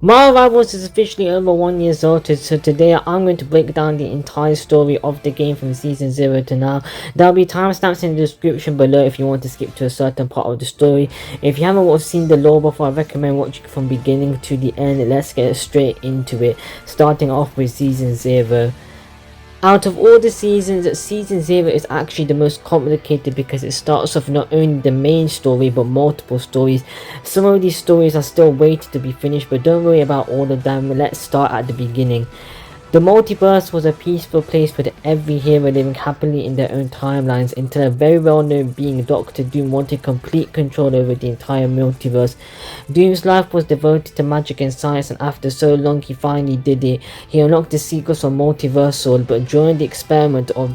Marvel Rivals is officially over 1 year old, so today I'm going to break down the entire story of the game from Season 0 to now. There'll be timestamps in the description below if you want to skip to a certain part of the story. If you haven't seen the lore before, I recommend watching from beginning to the end. Let's get straight into it, starting off with Season 0. Out of all the seasons, Season 0 is actually the most complicated because it starts off not only the main story but multiple stories. Some of these stories are still waiting to be finished, but don't worry about all of them. Let's start at the beginning. The multiverse was a peaceful place with every hero living happily in their own timelines until a very well-known being, Doctor Doom, wanted complete control over the entire multiverse. Doom's life was devoted to magic and science, and after so long he finally did it. He unlocked the secrets of Multiversal, but during the experiment of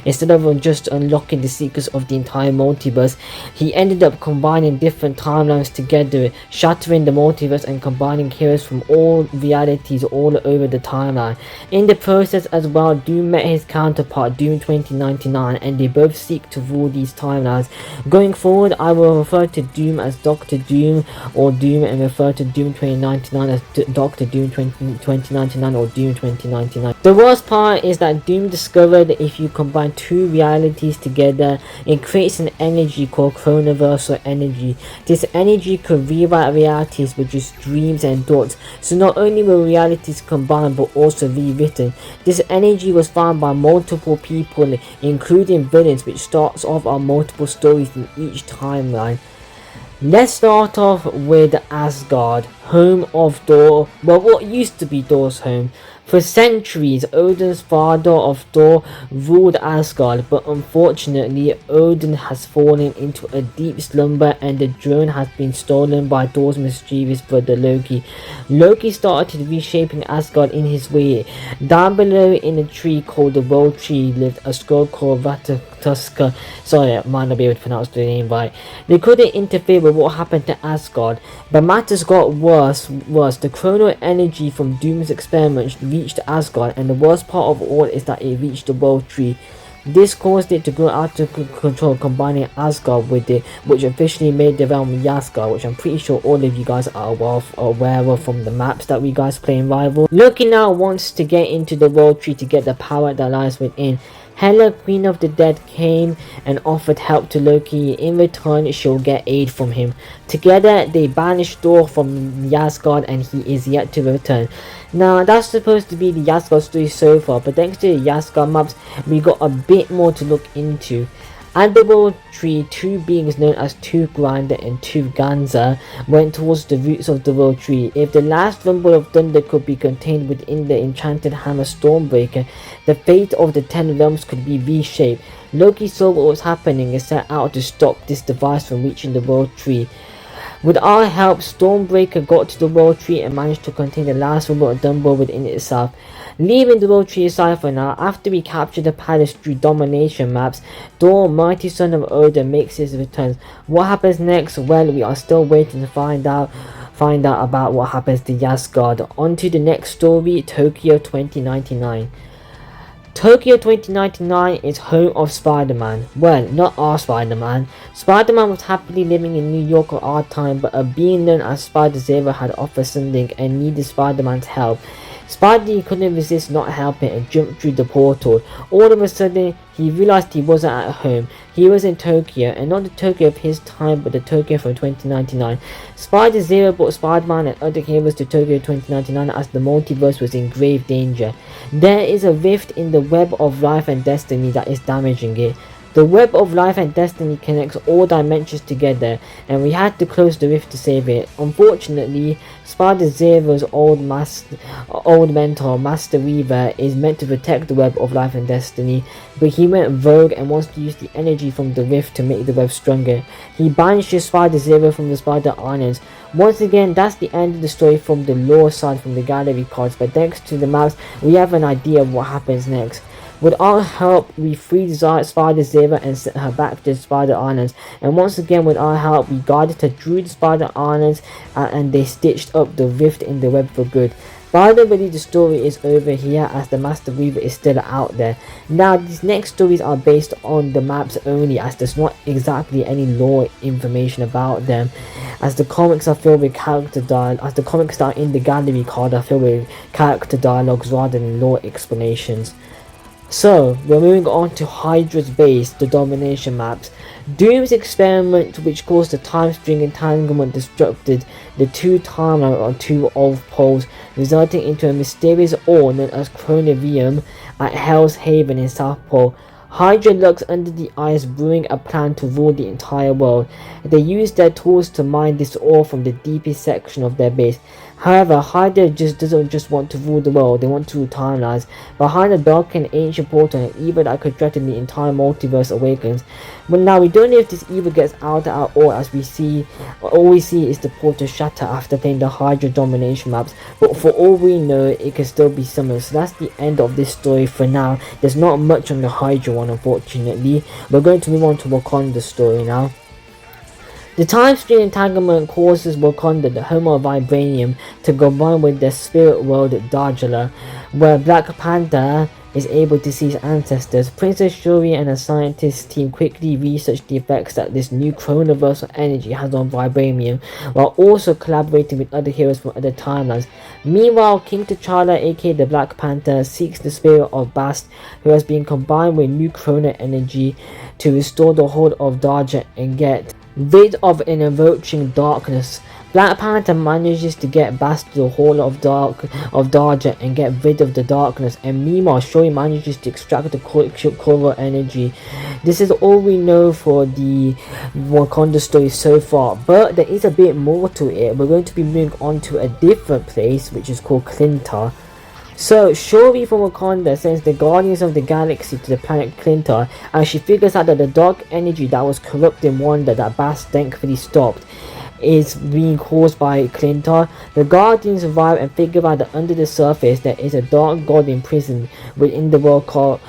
instead of just unlocking the secrets of the entire multiverse, he ended up combining different timelines together, shattering the multiverse and combining heroes from all realities all over the timeline. In the process as well, Doom met his counterpart Doom 2099, and they both seek to rule these timelines. Going forward, I will refer to Doom as Doctor Doom or Doom, and refer to Doom 2099 as Doctor Doom 2099 or Doom 2099. The worst part is that Doom discovered that if you combine two realities together, it creates an energy called chronoversal energy. This energy could rewrite realities with just dreams and thoughts, so not only were realities combined but also rewritten. This energy was found by multiple people, including villains, which starts off on multiple stories in each timeline. Let's start off with Asgard, home of Thor, well, what used to be Thor's home. For centuries, Odin's father of Thor ruled Asgard, but unfortunately, Odin has fallen into a deep slumber and the throne has been stolen by Thor's mischievous brother Loki. Loki started reshaping Asgard in his way. Down below in a tree called the World Tree lived a skull called Ratatoska. Sorry, I might not be able to pronounce the name right. They couldn't interfere with what happened to Asgard, but matters got worse. The chrono energy from Doom's experiment reached Asgard, and the worst part of all is that it reached the World Tree. This caused it to go out of control, combining Asgard with it, which officially made the realm Yasgard, which I'm pretty sure all of you guys are aware of from the maps that we guys play in Rival. Loki now wants to get into the World Tree to get the power that lies within. Hela, Queen of the Dead, came and offered help to Loki. In return, she'll get aid from him. Together, they banished Thor from Yasgard, and he is yet to return. Now, that's supposed to be the Yasgard story so far, but thanks to the Yasgard maps, we got a bit more to look into. At the World Tree, two beings known as Two-Grinder and Two-Ganza went towards the roots of the World Tree. If the last rumble of thunder could be contained within the enchanted hammer Stormbreaker, the fate of the 10 realms could be reshaped. Loki saw what was happening and set out to stop this device from reaching the World Tree. With our help, Stormbreaker got to the World Tree and managed to contain the last rumble of thunder within itself. Leaving the World Tree aside for now, after we capture the palace through domination maps, Thor, mighty son of Odin, makes his return. What happens next? Well, we are still waiting to find out about what happens to Yasgard. On to the next story, Tokyo 2099. Tokyo 2099 is home of Spider-Man. Well, not our Spider-Man. Spider-Man was happily living in New York at our time, but a being known as Spider-Zero had offered something and needed Spider-Man's help. Spidey couldn't resist not helping and jumped through the portal. All of a sudden, he realized he wasn't at home. He was in Tokyo, and not the Tokyo of his time, but the Tokyo from 2099. Spider-Zero brought Spider-Man and other heroes to Tokyo 2099 as the multiverse was in grave danger. There is a rift in the web of life and destiny that is damaging it. The web of life and destiny connects all dimensions together, and we had to close the rift to save it. Unfortunately, Spider-Zero's old mentor, Master Weaver, is meant to protect the web of life and destiny, but he went rogue and wants to use the energy from the rift to make the web stronger. He banishes Spider-Zero from the Spider Islands. Once again, that's the end of the story from the lore side, from the gallery cards, but thanks to the maps, we have an idea of what happens next. With our help, we freed Spider Zero and sent her back to Spider Islands. And once again, with our help, we guided her through the Spider Islands and they stitched up the rift in the web for good. By the way, the story is over here as the Master Weaver is still out there. Now, these next stories are based on the maps only, as there's not exactly any lore information about them, as the comics are filled with character dialogue, as the comics that are in the gallery card are filled with character dialogues rather than lore explanations. So, we're moving on to Hydra's base, the domination maps. Doom's experiment, which caused the time string entanglement, disrupted the two timelines on two old poles, resulting into a mysterious ore known as Chronovium at Hell's Haven in South Pole. Hydra lurks under the ice, brewing a plan to rule the entire world. They use their tools to mine this ore from the deepest section of their base. However, Hydra doesn't just want to rule the world, they want to rule timelines. Behind the dark and ancient portal, an evil that could threaten the entire multiverse awakens. But now we don't know if this evil gets out at all, as all we see is the portal shatter after playing the Hydra domination maps. But for all we know, it could still be summoned. So that's the end of this story for now. There's not much on the Hydra one, unfortunately. We're going to move on to Wakanda's story now. The time stream entanglement causes Wakanda, the home of Vibranium, to combine with the spirit world Dajala, where Black Panther is able to see his ancestors. Princess Shuri and a scientist team quickly research the effects that this new chronoversal energy has on Vibranium, while also collaborating with other heroes from other timelines. Meanwhile, King T'Challa, aka the Black Panther, seeks the spirit of Bast, who has been combined with new chrono energy to restore the hold of Dajah and get rid of an encroaching darkness. Black Panther manages to get Bast to the Hall of Dajah and get rid of the darkness, and meanwhile Shuri manages to extract the Korra energy. This is all we know for the Wakanda story so far, but there is a bit more to it. We're going to be moving on to a different place, which is called Clintar. So, Shuri from Wakanda sends the Guardians of the Galaxy to the planet Clintar, and she figures out that the dark energy that was corrupting Wanda that Bast thankfully stopped is being caused by Clintar. The Guardians arrive and figure out that under the surface there is a dark god imprisoned within the world called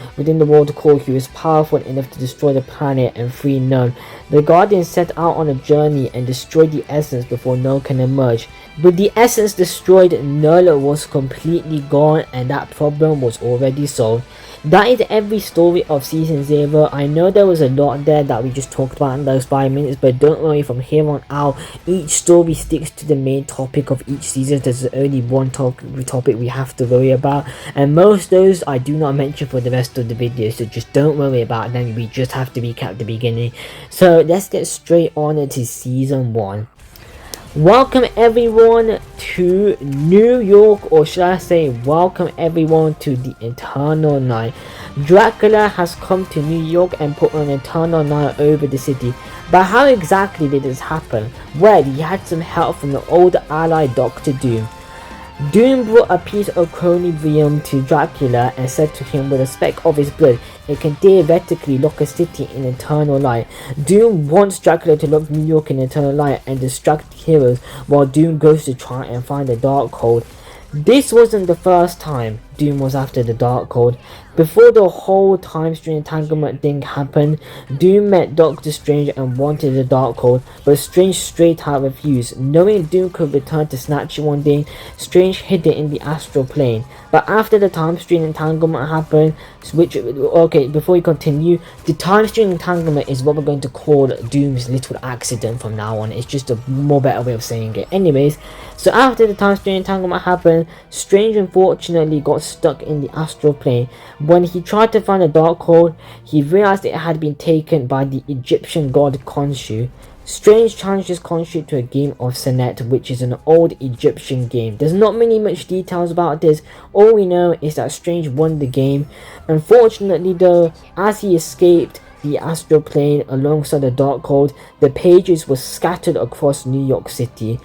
who is powerful enough to destroy the planet and free Null. The Guardians set out on a journey and destroy the essence before Null can emerge. With the essence destroyed, Null was completely gone and that problem was already solved. That is every story of Season 0. I know there was a lot there that we just talked about in those 5 minutes, but don't worry, from here on out, each story sticks to the main topic of each season. There's only one topic we have to worry about, and most of those I do not mention for the rest of the video, so just don't worry about them. We just have to recap at the beginning. So let's get straight on to Season 1. Welcome everyone to New York, or should I say welcome everyone to the Eternal Night. Dracula has come to New York and put an Eternal Night over the city. But how exactly did this happen? Well, he had some help from the old ally Dr. Doom. Doom brought a piece of Chronovium to Dracula and said to him, with a speck of his blood, it can theoretically lock a city in eternal light. Doom wants Dracula to lock New York in eternal light and distract the heroes, while Doom goes to try and find the Darkhold. This wasn't the first time Doom was after the Darkhold. Before the whole time stream entanglement thing happened, Doom met Doctor Strange and wanted the Darkhold, but Strange straight out refused. Knowing Doom could return to snatch it one day, Strange hid it in the astral plane. But after the time stream entanglement happened, before we continue, the time stream entanglement is what we're going to call Doom's little accident from now on. It's just a more better way of saying it. Anyways, so after the time stream entanglement happened, Strange unfortunately got stuck in the astral plane. When he tried to find the Darkhold, he realized it had been taken by the Egyptian god Khonshu. Strange challenges Khonshu to a game of Senet, which is an old Egyptian game. There's not much details about this. All we know is that Strange won the game. Unfortunately though, as he escaped the astral plane alongside the Darkhold, the pages were scattered across New York City.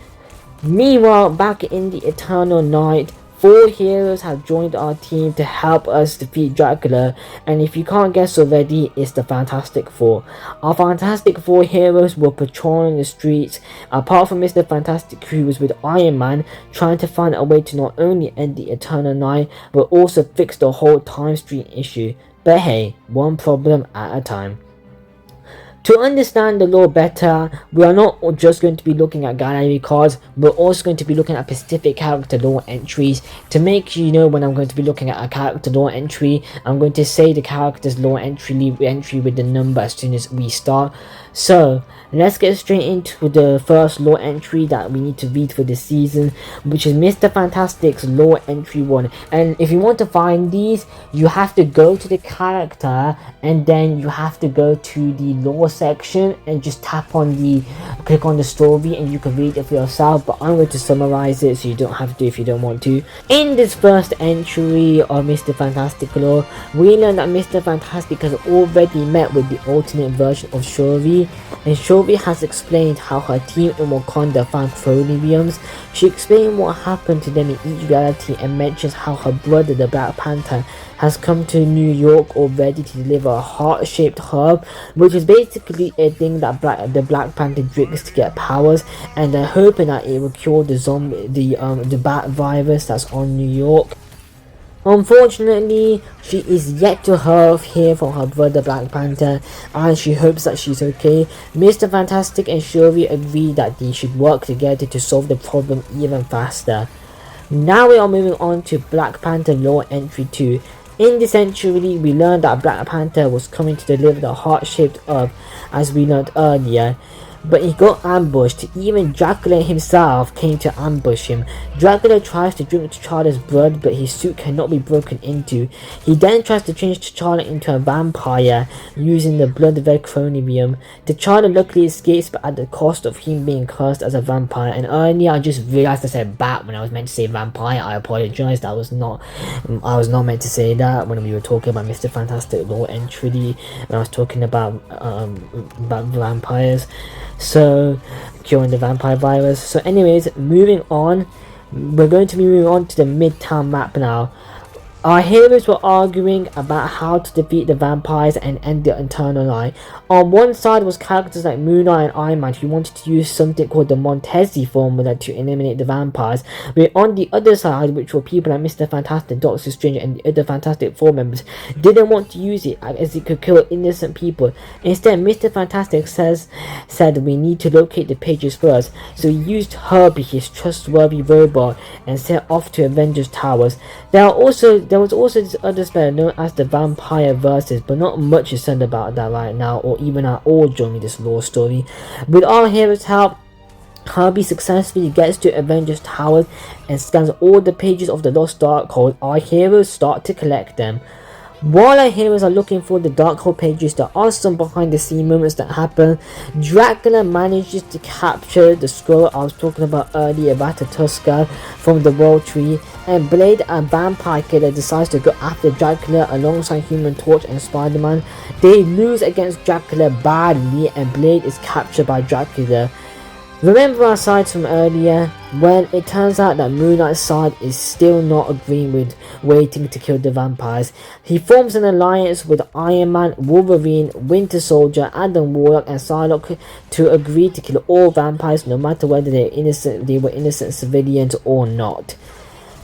Meanwhile, back in the Eternal Night, 4 heroes have joined our team to help us defeat Dracula, and if you can't guess already, it's the Fantastic Four. Our Fantastic Four heroes were patrolling the streets, apart from Mr. Fantastic, who was with Iron Man, trying to find a way to not only end the Eternal Night, but also fix the whole time stream issue. But hey, one problem at a time. To understand the lore better, we are not just going to be looking at gallery cards, we're also going to be looking at specific character lore entries. To make you know when I'm going to be looking at a character lore entry, I'm going to say the character's lore entry with the number as soon as we start. So, let's get straight into the first lore entry that we need to read for this season, which is Mr. Fantastic's lore entry 1. And if you want to find these, you have to go to the character and then you have to go to the lore section and just click on the story and you can read it for yourself, but I'm going to summarize it so you don't have to if you don't want to. In this first entry of Mr. Fantastic lore, we learn that Mr. Fantastic has already met with the alternate version of Shuri, and Shuri has explained how her team in Wakanda found Chronimiums. She explained what happened to them in each reality and mentions how her brother, the Black Panther, has come to New York already to deliver a heart-shaped herb, which is basically a thing that the Black Panther drinks to get powers, and they're hoping that it will cure the bat virus that's on New York. Unfortunately, she is yet to hear from her brother Black Panther, and she hopes that she's okay. Mr. Fantastic and Shuri agree that they should work together to solve the problem even faster. Now we are moving on to Black Panther lore entry 2. In this entry, we learned that Black Panther was coming to deliver the heart-shaped herb, as we learned earlier, but he got ambushed. Even Dracula himself came to ambush him. Dracula tries to drink T'Challa's blood, but his suit cannot be broken into. He then tries to change T'Challa into a vampire using the blood red chronimium. T'Challa luckily escapes, but at the cost of him being cursed as a vampire. And earlier I just realized I said bat when I was meant to say vampire. I apologize. I was not meant to say that when we were talking about Mr. Fantastic lore entry, when I was talking about vampires. So, curing the vampire virus. So anyways, moving on, we're going to be moving on to the Midtown map now. Our heroes were arguing about how to defeat the vampires and end the Eternal Line. On one side was characters like Moon Knight and Iron Man who wanted to use something called the Montesi formula to eliminate the vampires. But on the other side, which were people like Mr. Fantastic, Doctor Strange and the other Fantastic Four members, didn't want to use it as it could kill innocent people. Instead, Mr. Fantastic said we need to locate the pages first. So he used Herbie, his trustworthy robot, and set off to Avengers Towers. There was also this other spell known as the Vampire Versus, but not much is said about that right now, or even at all during this lore story. With our heroes' help, Herbie successfully gets to Avengers Towers and scans all the pages of the Lost Darkhold. Our heroes start to collect them. While our heroes are looking for the Darkhold pages, there are some behind the scene moments that happen. Dracula manages to capture the scroll I was talking about earlier, Ratatoska, from the World Tree, and Blade, a vampire killer, decides to go after Dracula alongside Human Torch and Spider-Man. They lose against Dracula badly and Blade is captured by Dracula. Remember our sides from earlier? Well, it turns out that Moon Knight's side is still not agreeing with waiting to kill the vampires. He forms an alliance with Iron Man, Wolverine, Winter Soldier, Adam Warlock and Psylocke to agree to kill all vampires no matter whether they were innocent civilians or not.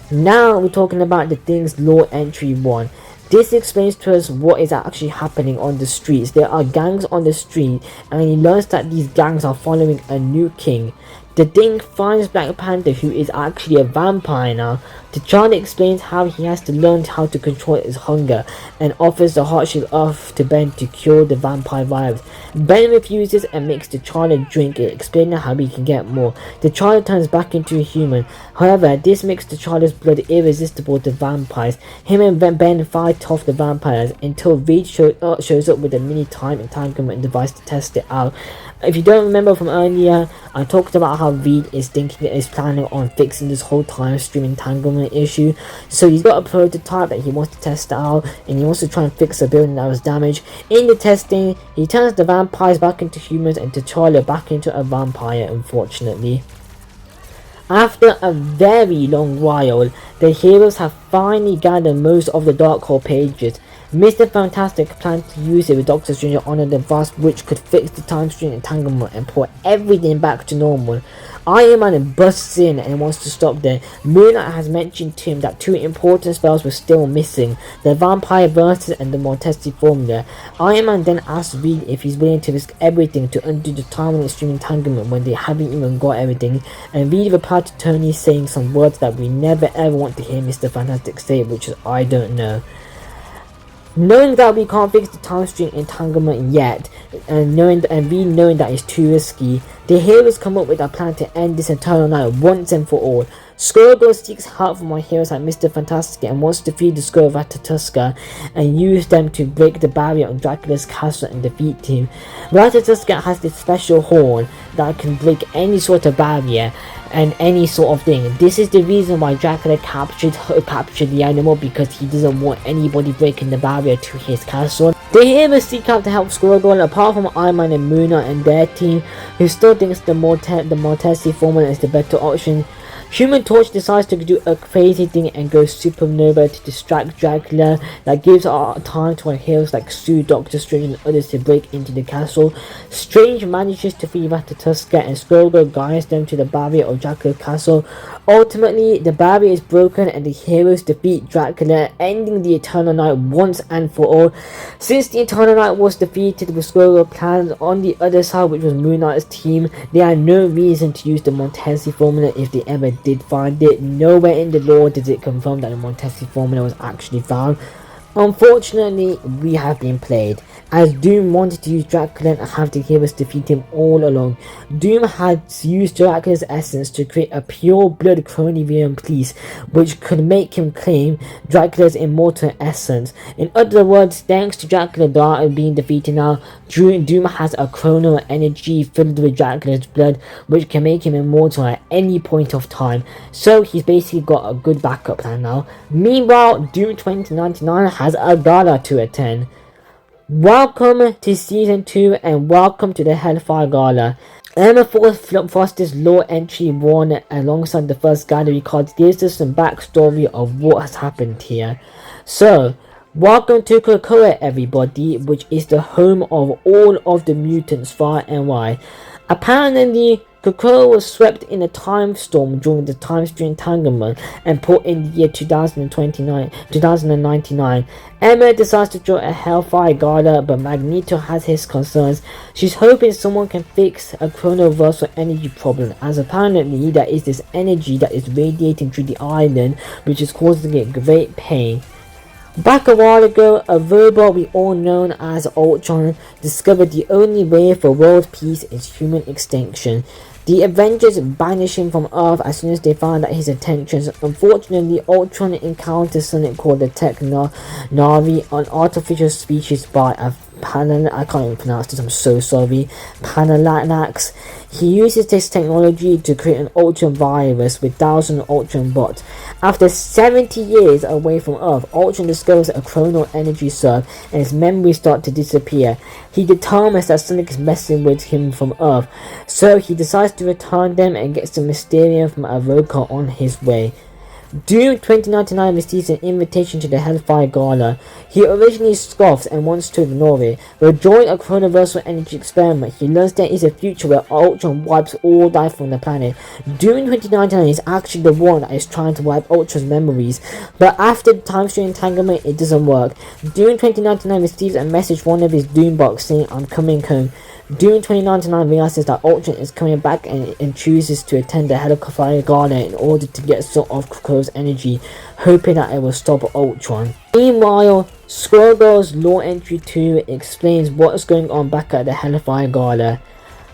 Now we're talking about the things lore entry 1. This explains to us what is actually happening on the streets. There are gangs on the street, and he learns that these gangs are following a new king. The Thing finds Black Panther, who is actually a vampire now. T'Challa explains how he has to learn how to control his hunger and offers the heart-shaped earth to Ben to cure the vampire virus. Ben refuses and makes T'Challa drink it, explaining how he can get more. T'Challa turns back into a human. However, this makes T'Challa's blood irresistible to vampires. Him and Ben fight off the vampires until Reed shows up with a mini time entanglement device to test it out. If you don't remember from earlier, I talked about how Reed is planning on fixing this whole time stream entanglement issue. So he's got a prototype that he wants to test out, and he wants to try and fix a building that was damaged. In the testing, he turns the vampires back into humans and T'Challa back into a vampire, unfortunately. After a very long while, the heroes have finally gathered most of the Darkhold pages. Mr. Fantastic plans to use it with Doctor Strange on a device which could fix the time stream entanglement and put everything back to normal. Iron Man busts in and wants to stop them. Moon Knight has mentioned to him that two important spells were still missing, the Vampire Versus and the Mortesti Formula. Iron Man then asks Reed if he's willing to risk everything to undo the time and extreme entanglement when they haven't even got everything, and Reed replied to Tony saying some words that we never ever want to hear Mr. Fantastic say, which is I don't know. Knowing that we can't fix the time stream entanglement yet, and knowing that it's too risky, the heroes come up with a plan to end this Eternal Night once and for all. Skrullo seeks help from my heroes like Mr. Fantastic and wants to feed the Skrull Ratatoska and use them to break the barrier on Dracula's castle and defeat him. Ratatoska has this special horn that can break any sort of barrier and any sort of thing. This is the reason why Dracula captured the animal, because he doesn't want anybody breaking the barrier to his castle. The heroes seek out to help Skrullo, apart from Iron Man and Moon Knight and their team, who still thinks the Mortesti Formula is the better option. Human Torch decides to do a crazy thing and go supernova to distract Dracula. That gives our time to our heroes like Sue, Doctor Strange and others to break into the castle. Strange manages to free Ratatoska and Skrullo guides them to the barrier of Dracula's castle. Ultimately, the barrier is broken and the heroes defeat Dracula, ending the Eternal Night once and for all. Since the Eternal Night was defeated with Skrullo plans on the other side, which was Moon Knight's team, there are no reason to use the Mortesti Formula if they ever did find it. Nowhere in the lore does it confirm that the Mortesti Formula was actually found. Unfortunately, we have been played, as Doom wanted to use Dracula and have the heroes defeat him all along. Doom had used Dracula's essence to create a pure blood Chronivirian piece, which could make him claim Dracula's immortal essence. In other words, thanks to Dracula being defeated now, Doom has a chrono energy filled with Dracula's blood, which can make him immortal at any point of time. So he's basically got a good backup plan now. Meanwhile, Doom 2099 has a gala to attend. Welcome to Season 2 and welcome to the Hellfire Gala. Emma Foster's lore entry worn alongside the first gallery card gives us some backstory of what has happened here. So, welcome to Krakoa everybody, which is the home of all of the mutants far and wide. Apparently, Krakoa was swept in a time storm during the time stream entanglement and put in the year 2099. Emma decides to join a Hellfire Gala, but Magneto has his concerns. She's hoping someone can fix a chronoversal energy problem, as apparently there is this energy that is radiating through the island, which is causing it great pain. Back a while ago, a robot we all known as Ultron discovered the only way for world peace is human extinction. The Avengers banish him from Earth as soon as they find out his intentions. Unfortunately, Ultron encounters something called the Technari, an artificial species by a I can't even pronounce this, I'm so sorry. Panalanax. He uses this technology to create an Ultron virus with 1,000 Ultron bots. After 70 years away from Earth, Ultron discovers a chrono energy surge and his memories start to disappear. He determines that Sonic is messing with him from Earth, so he decides to return them and gets the Mysterium from Avoka on his way. Doom 2099 receives an invitation to the Hellfire Gala. He originally scoffs and wants to ignore it, but during a chronoversal energy experiment, he learns there is a future where Ultron wipes all life from the planet. Doom 2099 is actually the one that is trying to wipe Ultron's memories, but after the time stream entanglement, it doesn't work. Doom 2099 receives a message from one of his Doombots saying, "I'm coming home." Doom 2099 realizes that Ultron is coming back and chooses to attend the Hellfire Gala in order to get some of Krakoa's energy, hoping that it will stop Ultron. Meanwhile, Skrullo's lore entry 2 explains what's going on back at the Hellfire Gala.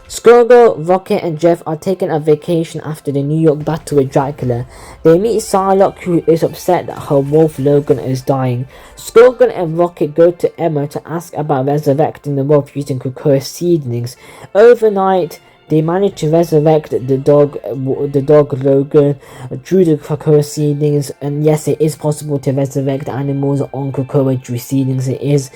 Skrullo, Rocket and Jeff are taking a vacation after the New York battle with Dracula. They meet Psylocke, who is upset that her wolf Logan is dying. Skrullo and Rocket go to Emma to ask about resurrecting the wolf using Krakoa's seedlings. Overnight, they manage to resurrect the dog Logan through the Krakoa seedlings, and yes, it is possible to resurrect animals on Krakoa through seedlings, it is.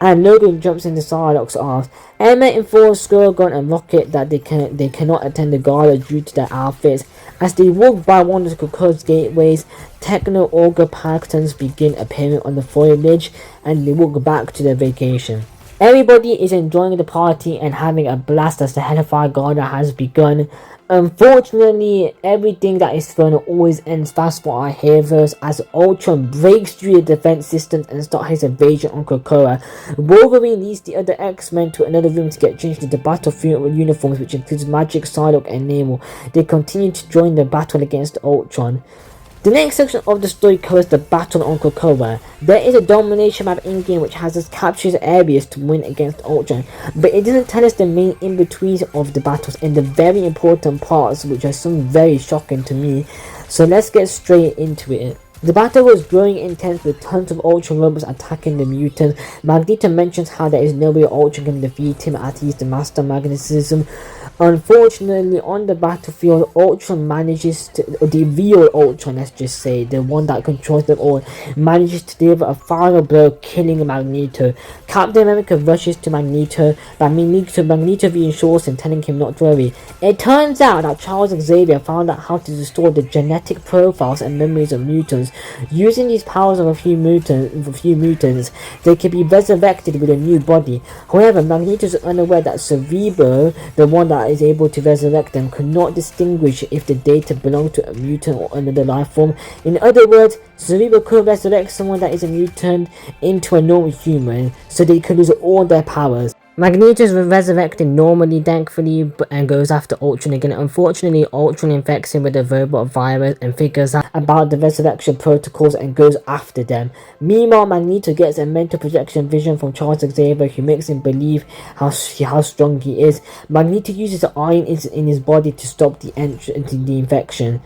And Logan jumps into Psylocke's arms. Emma informs Skrullo and Rocket that they cannot attend the gala due to their outfits. As they walk by one of Krakoa's gateways, Techno-Ogre Pythons begin appearing on the foliage, and they walk back to their vacation. Everybody is enjoying the party and having a blast as the Hellfire Gala has begun. Unfortunately, everything that is thrown always ends fast for our heroes as Ultron breaks through the defense systems and starts his invasion on Krakoa. Wolverine leads the other X-Men to another room to get changed into battlefield uniforms, which includes Magik, Psylocke, and Namor. They continue to join the battle against Ultron. The next section of the story covers the battle on Krakoa. There is a domination map in-game which has us capture areas to win against Ultron, but it doesn't tell us the main in-betweens of the battles and the very important parts, which are some very shocking to me. So let's get straight into it. The battle was growing intense with tons of Ultron robots attacking the mutants. Magneto mentions how there is no way Ultron can defeat him as he is the master magnetism. Unfortunately, on the battlefield, Ultron manages to, or the real Ultron, let's just say, the one that controls them all, manages to deliver a final blow, killing Magneto. Captain America rushes to Magneto, but Magneto reassures him, telling him not to worry. It turns out that Charles Xavier found out how to restore the genetic profiles and memories of mutants. Using these powers of a few mutants, they can be resurrected with a new body. However, Magneto is unaware that Cerebro, the one that is able to resurrect them, cannot distinguish if the data belongs to a mutant or another life form. In other words, Cerebro could resurrect someone that is a mutant into a normal human, so they could lose all their powers. Magneto is resurrected normally, thankfully, and goes after Ultron again. Unfortunately, Ultron infects him with a robot virus and figures out about the resurrection protocols and goes after them. Meanwhile, Magneto gets a mental projection vision from Charles Xavier who makes him believe how strong he is. Magneto uses the iron in his body to stop the infection.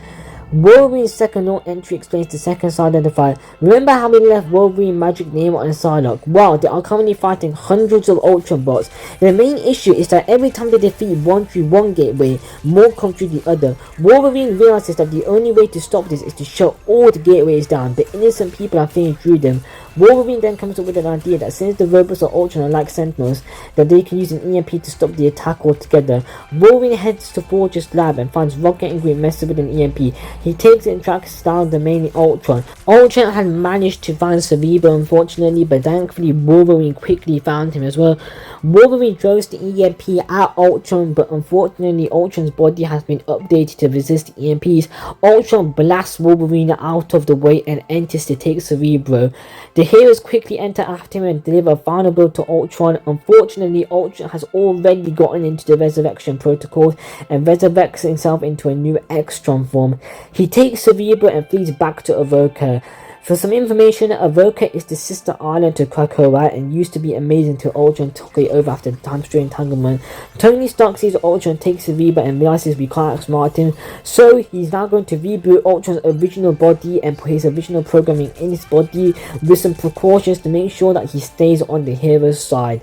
Wolverine's second note entry explains the second side of the fight. Remember how we left Wolverine, Magik, Namor, and Psylocke? Well, they are currently fighting hundreds of Ultron bots. The main issue is that every time they defeat one through one gateway, more come through the other. Wolverine realizes that the only way to stop this is to shut all the gateways down. The innocent people are fleeing through them. Wolverine then comes up with an idea that since the robots of Ultron are like Sentinels, that they can use an EMP to stop the attack altogether. Wolverine heads to Forge's lab and finds Rocket and Green messing with an EMP. He takes it and tracks down the main Ultron. Ultron had managed to find Cerebro, unfortunately, but thankfully Wolverine quickly found him as well. Wolverine throws the EMP at Ultron, but unfortunately Ultron's body has been updated to resist the EMPs. Ultron blasts Wolverine out of the way and enters to take Cerebro. The heroes quickly enter after him and deliver a final blow to Ultron. Unfortunately, Ultron has already gotten into the resurrection protocols and resurrects himself into a new X-Tron form. He takes Cerebro and flees back to Avoca. For some information, Avoca is the sister island to Krakoa and used to be amazing till Ultron took it over after the Time Stone entanglement. Tony Stark sees Ultron take Cerebro and realizes we can't outsmart him, so he's now going to reboot Ultron's original body and put his original programming in his body with some precautions to make sure that he stays on the hero's side.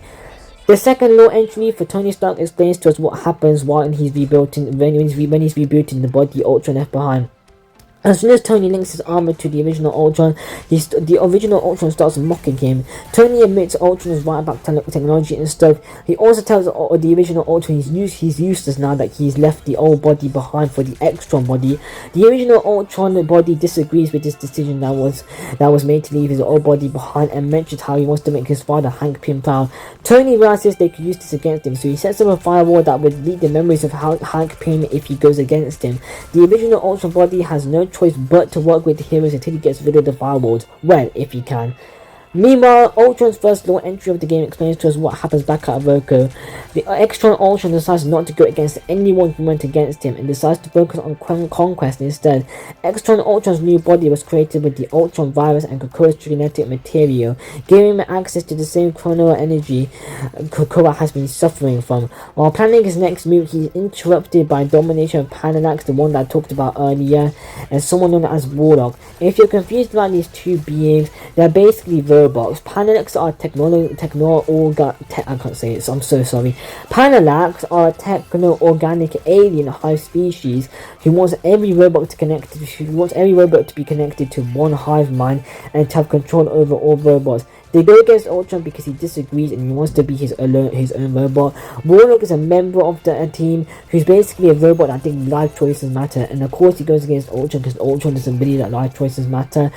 The second law entry for Tony Stark explains to us what happens while he's rebooting the body Ultron left behind. As soon as Tony links his armor to the original Ultron, the original Ultron starts mocking him. Tony admits Ultron is right about technology and stuff. He also tells the original Ultron he's useless now that he's left the old body behind for the X-Tron body. The original Ultron body disagrees with this decision that was made to leave his old body behind and mentions how he wants to make his father Hank Pym proud. Tony realizes they could use this against him, so he sets up a firewall that would delete the memories of Hank Pym if he goes against him. The original Ultron body has no choice but to work with the heroes until he gets rid of the firewalls. Well, if he can. Meanwhile, Ultron's first law entry of the game explains to us what happens back at Avoca. The X-Tron Ultron decides not to go against anyone who went against him and decides to focus on conquest instead. X-Tron Ultron's new body was created with the Ultron virus and Krakoa's genetic material, giving him access to the same chrono energy Krakoa has been suffering from. While planning his next move, he is interrupted by domination of Parallax, the one that I talked about earlier, and someone known as Warlock. If you're confused about these two beings, they're basically robots. Parallax are I'm so sorry. Parallax are a techno-organic alien hive species who wants every robot to be connected to one hive mind and to have control over all robots. They go against Ultron because he disagrees and he wants to be his own robot. Warlock is a member of the team who's basically a robot that thinks life choices matter, and of course he goes against Ultron because Ultron doesn't believe that life choices matter.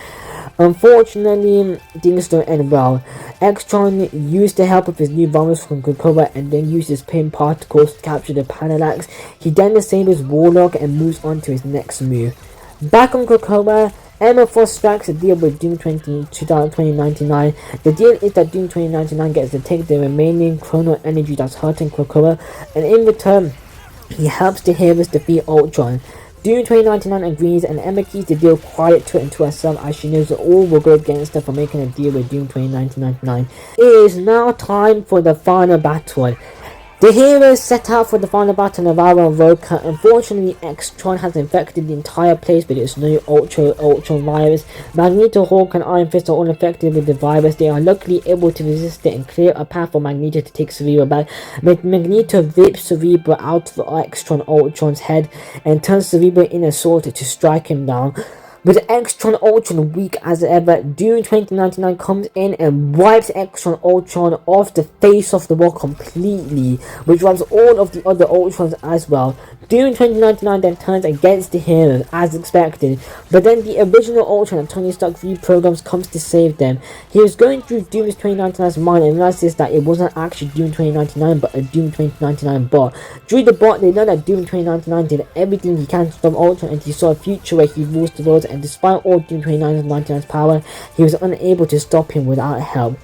Unfortunately, things don't end well. Extron used the help of his new virus from Krakoa and then used his pain particles to capture the Parallax. He then disables Warlock and moves on to his next move. Back on Krakoa, Emma Frost strikes a deal with Doom 2099. The deal is that Doom 2099 gets to take the remaining chrono energy that's hurting Krakoa, and in return, he helps the heroes defeat Ultron. Doom 2099 agrees, and Emma keeps the deal quiet to and to herself as she knows that all will go against her for making a deal with Doom 2099. It is now time for the final battle. The heroes set out for the final battle of Arrow and Roka. Unfortunately, Extron has infected the entire place with its new Ultron virus. Magneto, Hulk, and Iron Fist are all infected with the virus. They are luckily able to resist it and clear a path for Magneto to take Cerebro back. Magneto rips Cerebro out of Ultron's head and turns Cerebro in a sword to strike him down. With Extron Ultron weak as ever, Doom 2099 comes in and wipes Extron Ultron off the face of the world completely, which wipes all of the other Ultrons as well. Doom 2099 then turns against the heroes as expected, but then the original Ultron that Tony Stark reprograms comes to save them. He was going through Doom 2099's mind and realizes that it wasn't actually Doom 2099 but a Doom 2099 bot. Through the bot, they learned that Doom 2099 did everything he can to stop Ultron, and he saw a future where he rules the world, and despite all Doom 2099's power, he was unable to stop him without help.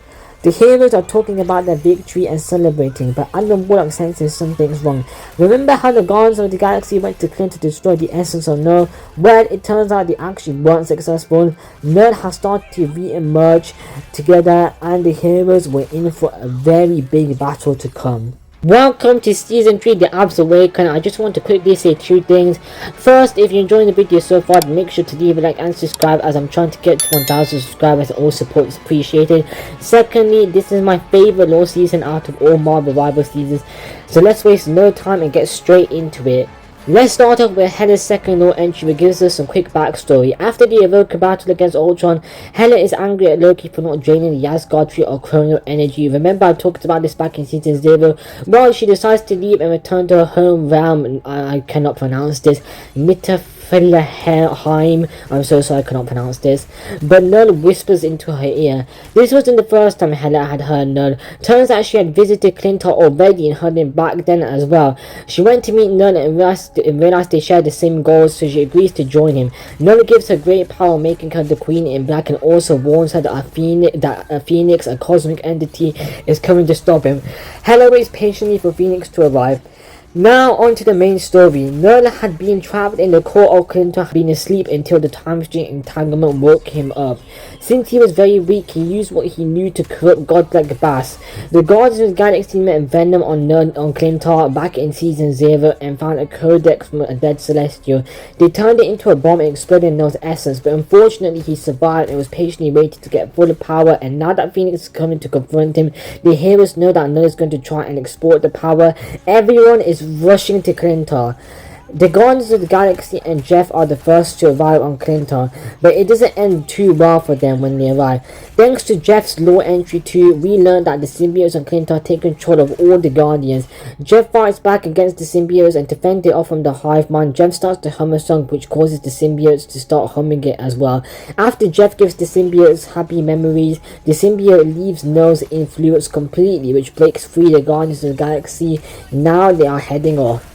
The heroes are talking about their victory and celebrating, but Adam Warlock senses something's wrong. Remember how the Guardians of the Galaxy went to Clint to destroy the essence of Nerd? Well, it turns out they actually weren't successful. Nerd has started to re-emerge together, and the heroes were in for a very big battle to come. Welcome to Season 3, The Abs Awaken. I just want to quickly say two things. First, if you're enjoying the video so far, make sure to leave a like and subscribe, as I'm trying to get to 1000 subscribers. All support is appreciated. Secondly, this is my favorite lore season out of all Marvel Rival seasons, so let's waste no time and get straight into it. Let's start off with Hela's second lore entry, which gives us some quick backstory. After the Evoker battle against Ultron, Hela is angry at Loki for not draining the Asgard tree or chrono energy. Remember I talked about this back in season 0? Well, she decides to leave and return to her home realm. I cannot pronounce this. Niflheim. I'm so sorry I cannot pronounce this. But Null whispers into her ear. This wasn't the first time Hela had heard Null. Turns out she had visited Clintar already and heard him back then as well. She went to meet Null and realized they shared the same goals, so she agrees to join him. Null gives her great power, making her the Queen in Black, and also warns her that a Phoenix, a cosmic entity, is coming to stop him. Hela waits patiently for Phoenix to arrive. Now on to the main story. Null had been trapped in the core of Clintar, been asleep until the Time Stream entanglement woke him up. Since he was very weak, he used what he knew to corrupt godlike Bass. The Guardians of the Galaxy met Venom on Clintar back in season 0 and found a codex from a dead Celestial. They turned it into a bomb and exploded Null's essence, but unfortunately he survived and was patiently waiting to get full power, and now that Phoenix is coming to confront him, the heroes know that Null is going to try and exploit the power. Everyone is rushing to Clintar. The Guardians of the Galaxy and Jeff are the first to arrive on Clintar, but it doesn't end too well for them when they arrive. Thanks to Jeff's lore entry too, we learned that the symbiotes on Clintar take control of all the Guardians. Jeff fights back against the symbiotes, and to fend it off from the hive mind, Jeff starts to hum a song which causes the symbiotes to start humming it as well. After Jeff gives the symbiotes happy memories, the symbiote leaves Null's influence completely, which breaks free the Guardians of the Galaxy. Now they are heading off.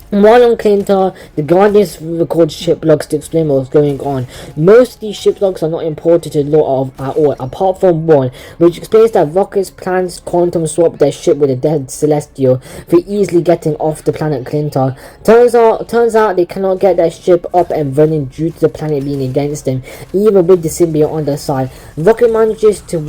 While on Clintar, the Guardians record ship logs to explain what's going on. Most of these ship logs are not important to the lore at all, apart from one, which explains that Rocket's plans quantum swap their ship with a dead Celestial for easily getting off the planet Clintar. Turns out they cannot get their ship up and running due to the planet being against them, even with the symbiote on their side. Rocket manages to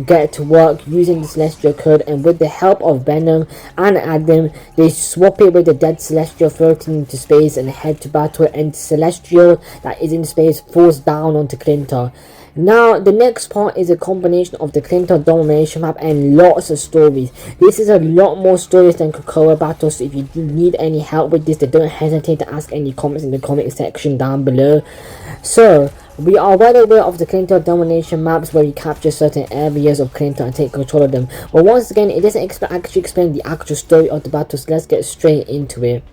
get to work using the Celestial code, and with the help of Venom and Adam, they swap it with the dead Celestial floating into space and head to battle, and Celestial that is in space falls down onto Clintar. Now, the next part is a combination of the Clintar domination map and lots of stories. This is a lot more stories than Krakoa battle, so if you need any help with this, then don't hesitate to ask any comments in the comment section down below. So, we are well aware of the Clintar domination maps where you capture certain areas of Clintar and take control of them. But once again, it doesn't actually explain the actual story of the battle, so let's get straight into it.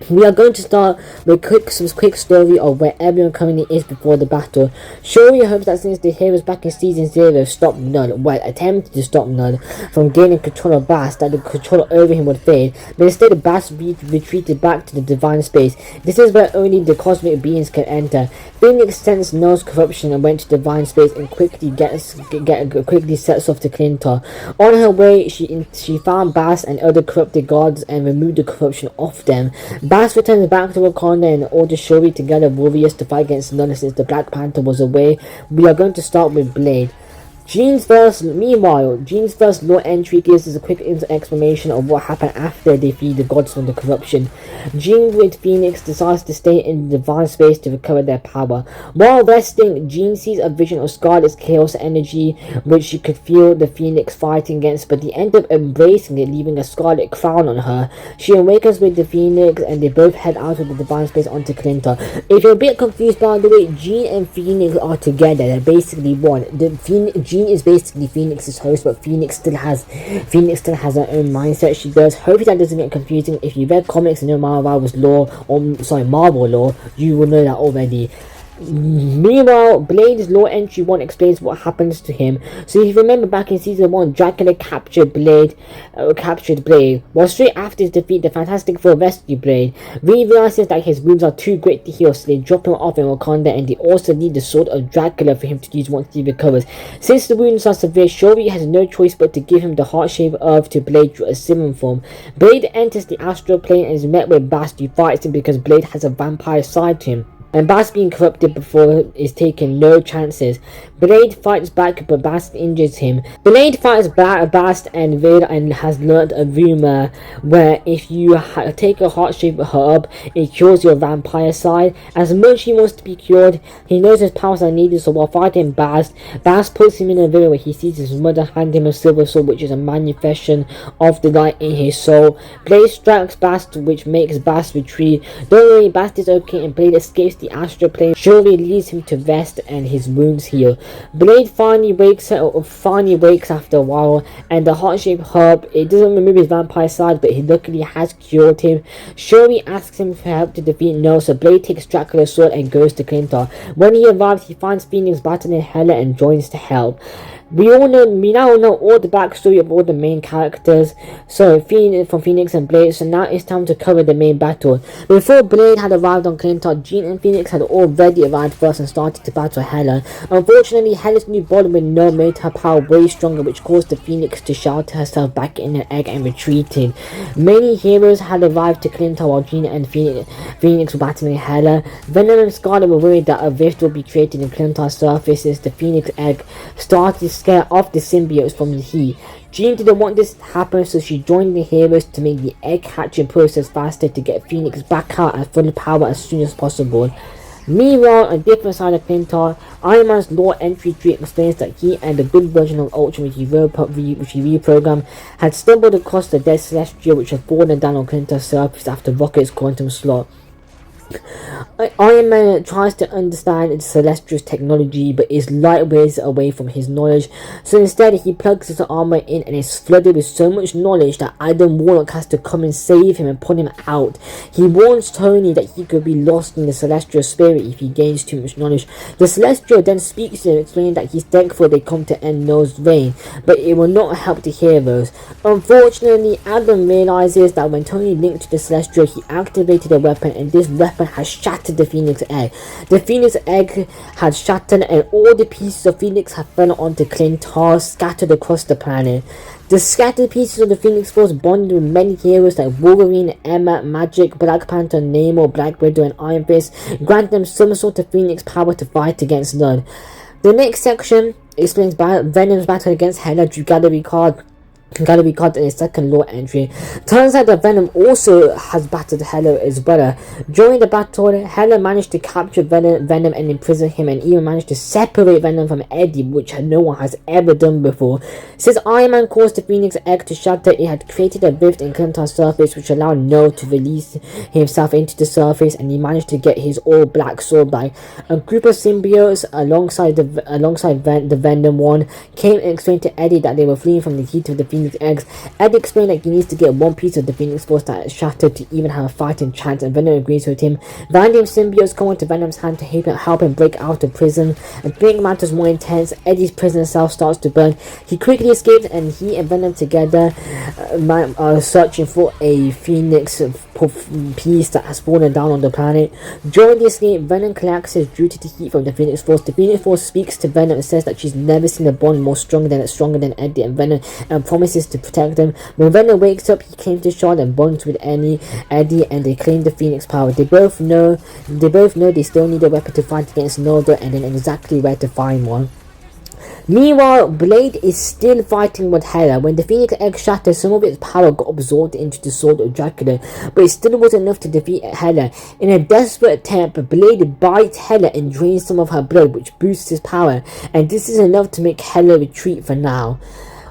We are going to start with some quick story of where everyone currently is before the battle. Shuri hopes that since the heroes back in season 0 stopped attempted to stop Null from gaining control of Bast, that the control over him would fade, but instead Bast retreated back to the divine space. This is where only the cosmic beings can enter. Phoenix sensed Null's corruption and went to divine space and quickly sets off to Clintar. On her way, she found Bast and other corrupted gods and removed the corruption off them. Bast returns back to Wakanda and orders Shuri to gather warriors to fight against Null since the Black Panther was away. We are going to start with Blade. Meanwhile, Jean's first law entry gives us a quick explanation of what happened after they freed the gods from the corruption. Jean with Phoenix decides to stay in the divine space to recover their power. While resting, Jean sees a vision of Scarlet's chaos energy, which she could feel the Phoenix fighting against, but they end up embracing it, leaving a scarlet crown on her. She awakens with the Phoenix and they both head out of the divine space onto Clintar. If you're a bit confused, by the way, Jean and Phoenix are together. They're basically one. Jean is basically Phoenix's host, but Phoenix still has her own mindset. She does. Hopefully that doesn't get confusing. If you read comics and know Marvel lore, you will know that already. Meanwhile, Blade's law entry 1 explains what happens to him. So if you remember back in season 1, Dracula captured Blade. Well, straight after his defeat, the Fantastic Four rescue Blade. Reed realizes that his wounds are too great to heal, so they drop him off in Wakanda, and they also need the sword of Dracula for him to use once he recovers. Since the wounds are severe, Shuri has no choice but to give him the heart-shaped herb to Blade through a Simmon form. Blade enters the astral plane and is met with Bast, who fights him because Blade has a vampire side to him. And Bast being corrupted before is taking no chances. Blade fights back, but Bast injures him. Blade fights Bast and has learned a rumor where if you take a heart-shaped herb, it cures your vampire side. As much as he wants to be cured, he knows his powers are needed, so while fighting Bast puts him in a vision where he sees his mother hand him a silver sword, which is a manifestation of the light in his soul. Blade strikes Bast, which makes Bast retreat. Don't worry, Bast is okay, and Blade escapes the astral plane. Shuri leads him to rest and his wounds heal. Blade finally wakes after a while, and the heart-shaped herb, it doesn't remove his vampire side, but he luckily has cured him. Shuri asks him for help to defeat Null, so Blade takes Dracula's sword and goes to Clintar. When he arrives, he finds Phoenix battling Hela and joins to help. We now know all the backstory of all the main characters, from Phoenix and Blade, so now it's time to cover the main battle. Before Blade had arrived on Clintar, Jean and Phoenix had already arrived first and started to battle Hela. Unfortunately, Hela's new bond with Null made her power way stronger, which caused the Phoenix to shelter herself back in an egg and retreated. Many heroes had arrived to Clintar while Jean and Phoenix were battling Hela. Venom and Scarlet were worried that a rift would be created in Clintar's surface as the Phoenix egg started to scare off the symbiotes from the heat. Jean didn't want this to happen, so she joined the heroes to make the egg hatching process faster to get Phoenix back out at full power as soon as possible. Meanwhile, on a different side of Clintar, Iron Man's lore entry 3 explains that he and the good version of Ultron which he reprogrammed had stumbled across the dead Celestial which had fallen down on Clintar's surface after Rocket's quantum slot. Iron Man tries to understand the Celestial's technology, but is light years away from his knowledge, so instead he plugs his armor in and is flooded with so much knowledge that Adam Warlock has to come and save him and pull him out. He warns Tony that he could be lost in the Celestial spirit if he gains too much knowledge. The Celestial then speaks to him, explaining that he's thankful they come to end Null's reign, but it will not help the heroes. Unfortunately, Adam realizes that when Tony linked to the Celestial, he activated a weapon, and this weapon has shattered the Phoenix egg. The Phoenix egg had shattered and all the pieces of Phoenix had fallen onto Clintar, scattered across the planet. The scattered pieces of the Phoenix Force bonded with many heroes like Wolverine, Emma, Magic, Black Panther, Namor, Black Widow and Iron Fist, granting them some sort of Phoenix power to fight against Null. The next section explains Venom's battle against Hela through gallery card in his second lore entry. Turns out that Venom also has battled Hela as well. During the battle, Hela managed to capture Venom and imprison him, and even managed to separate Venom from Eddie, which no one has ever done before. Since Iron Man caused the Phoenix egg to shatter, it had created a rift in Clintar's surface which allowed Null to release himself into the surface, and he managed to get his all-black sword back. A group of symbiotes alongside the Venom one came and explained to Eddie that they were fleeing from the heat of the Phoenix Phoenix eggs. Eddie explained that he needs to get one piece of the Phoenix Force that is shattered to even have a fighting chance, and Venom agrees with him. Vanadium symbiotes come into Venom's hand to help him break out of prison, and to make matters more intense, Eddie's prison cell starts to burn. He quickly escapes, and he and Venom together are searching for a Phoenix piece that has fallen down on the planet. During the escape, Venom collects his duty to heat from the Phoenix Force. The Phoenix Force speaks to Venom and says that she's never seen a bond more stronger than Eddie and Venom, and promises to protect them. When Venom wakes up, he claims to Charlotte and bonds with Eddie, and they claim the Phoenix power. They both know they still need a weapon to fight against Nova, and then exactly where to find one. Meanwhile, Blade is still fighting with Hela. When the Phoenix egg shattered, some of its power got absorbed into the sword of Dracula, but it still wasn't enough to defeat Hela. In a desperate attempt, Blade bites Hela and drains some of her blood, which boosts his power, and this is enough to make Hela retreat for now.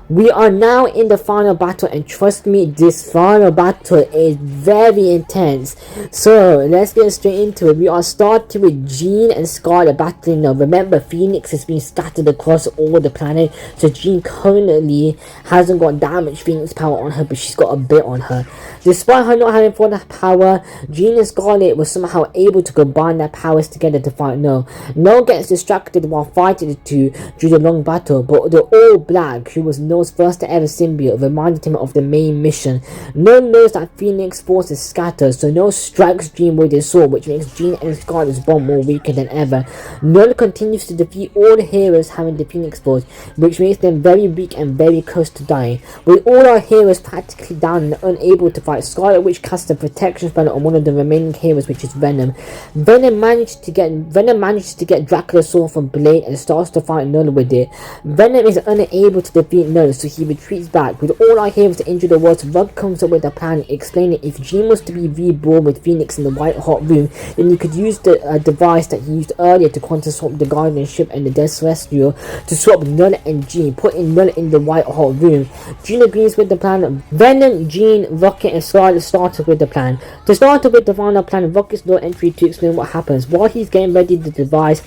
We are now in the final battle, and trust me, this final battle is very intense. So let's get straight into it. We are starting with Jean and Scarlet battling now. Remember, Phoenix has been scattered across all the planet, so Jean currently hasn't got that much Phoenix power on her, but she's got a bit on her. Despite her not having full power, Jean and Scarlet were somehow able to combine their powers together to fight Null. Null gets distracted while fighting the two during the long battle, but the All Black, who was Null's first ever symbiote, reminded him of the main mission. Null knows that Phoenix Force is scattered, so Null strikes Jean with his sword, which makes Jean and Scarlet's bond more weaker than ever. Null continues to defeat all the heroes having the Phoenix Force, which makes them very weak and very close to dying. With all our heroes practically down and unable to fight, Scarlet Witch casts a protection spell on one of the remaining heroes, which is Venom. Venom manages to get Dracula's sword from Blade and starts to fight Null with it. Venom is unable to defeat Null, so he retreats back. With all our heroes injured or worse, Rob comes up with a plan explaining if Jean was to be reborn with Phoenix in the White Hot Room, then he could use the device that he used earlier to quantum swap the Guardian ship and the Dead Celestial to swap Null and Jean, putting Null in the White Hot Room. Jean agrees with the plan. Venom, Jean, Rocket and Scarlet started with the plan. To start with the final plan, Rocket's no entry to explain what happens. While he's getting ready to devise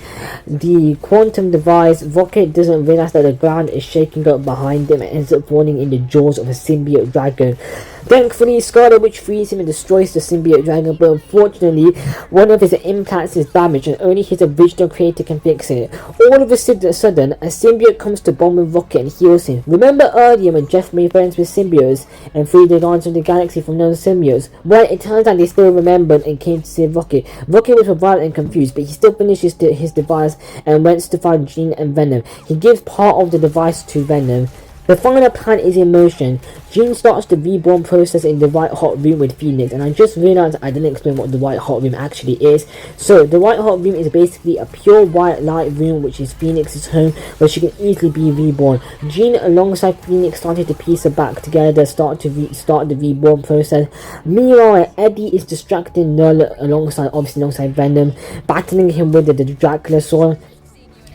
the quantum device, Rocket doesn't realize that the ground is shaking up behind him and ends up falling in the jaws of a symbiote dragon. Thankfully, Scarlet Witch frees him and destroys the symbiote dragon, but unfortunately, one of his implants is damaged and only his original creator can fix it. All of a sudden, a symbiote comes to bomb with Rocket and heals him. Remember earlier when Jeff made friends with symbiotes and freed the Guardians of the Galaxy from non-symbiotes? Well, it turns out they still remembered and came to save Rocket. Rocket was violent and confused, but he still finishes his device and went to find Jean and Venom. He gives part of the device to Venom. The final plan is in motion. Jean starts the reborn process in the White Hot Room with Phoenix, and I just realized I didn't explain what the White Hot Room actually is. So the White Hot Room is basically a pure white light room, which is Phoenix's home, where she can easily be reborn. Jean alongside Phoenix started to piece her back together, start the reborn process. Meanwhile, Eddie is distracting Null alongside Venom, battling him with the Dracula sword.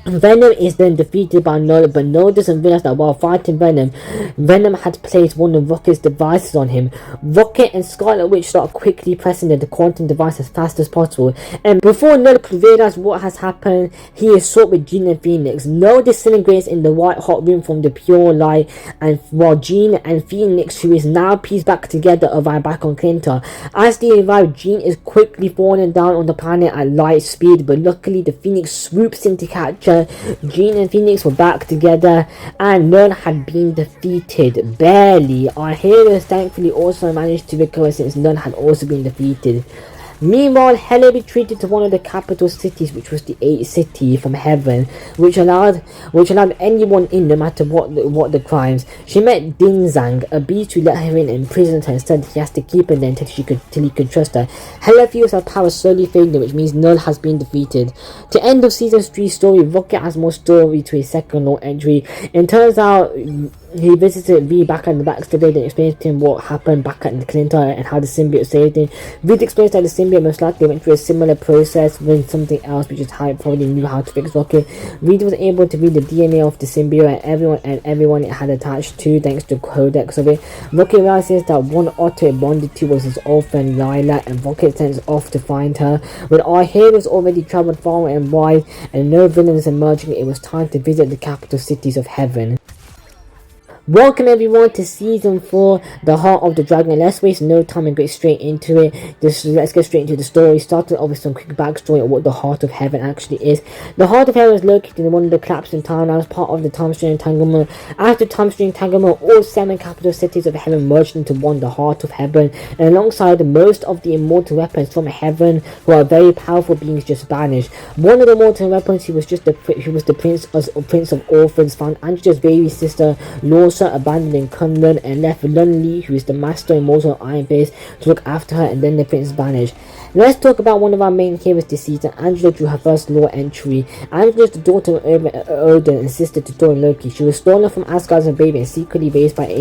Venom is then defeated by Null, but Null doesn't realize that while fighting Venom, Venom had placed one of Rocket's devices on him. Rocket and Scarlet Witch start quickly pressing the quantum device as fast as possible, and before Null could realize what has happened, he is sought with Jean and Phoenix. Null disintegrates in the White Hot Room from the pure light, and while Jean and Phoenix, who is now pieced back together, arrive back on Clinton. As they arrive, Jean is quickly falling down on the planet at light speed, but luckily the Phoenix swoops in to catch her. Jean and Phoenix were back together, and Null had been defeated, barely. Our heroes thankfully also managed to recover since Null had also been defeated. Meanwhile, Hela retreated to one of the capital cities, which was the 8th city from heaven, which allowed anyone in, no matter what the crimes. She met Dinzang, a beast who let her in and imprisoned her and said he has to keep her there until he could trust her. Hela feels her power slowly fading, which means Null has been defeated. To end of season 3 story, Rocket has more story to his second Lord entry. It turns out he visited V back at the Baxter Blade and explains to him what happened back at the Clinton and how the symbiote saved him. Reed explains that the symbiote most likely went through a similar process with something else, which is how it probably knew how to fix Rocket. Reed was able to read the DNA of the symbiote and everyone it had attached to, thanks to codex of it. Rocket realizes that one Otto it bonded to was his old friend Lila, and Rocket sends off to find her. When our heroes already traveled far and wide and no villains emerging, it was time to visit the capital cities of heaven. Welcome everyone to season 4, The Heart of the Dragon. Let's waste no time and get straight into it. Let's get straight into the story. Starting off with some quick backstory of what the Heart of Heaven actually is. The Heart of Heaven is located in one of the collapsing timelines, part of the Time Stream Entanglement. After Time Stream Entanglement, all 7 capital cities of heaven merged into one, the Heart of Heaven, and alongside most of the immortal weapons from heaven, who are very powerful beings, just vanished. One of the immortal weapons, he was the Prince of Orphans, found Angela's baby sister Lorsa abandoned Kunlun and left Lun Li, who is the master immortal Iron Fist, to look after her, and then the prince vanished. Let's talk about one of our main heroes this season. Angela drew her first law entry. Angela is the daughter of Odin and sister to Thor and Loki. She was stolen from Asgard as a baby and secretly raised by an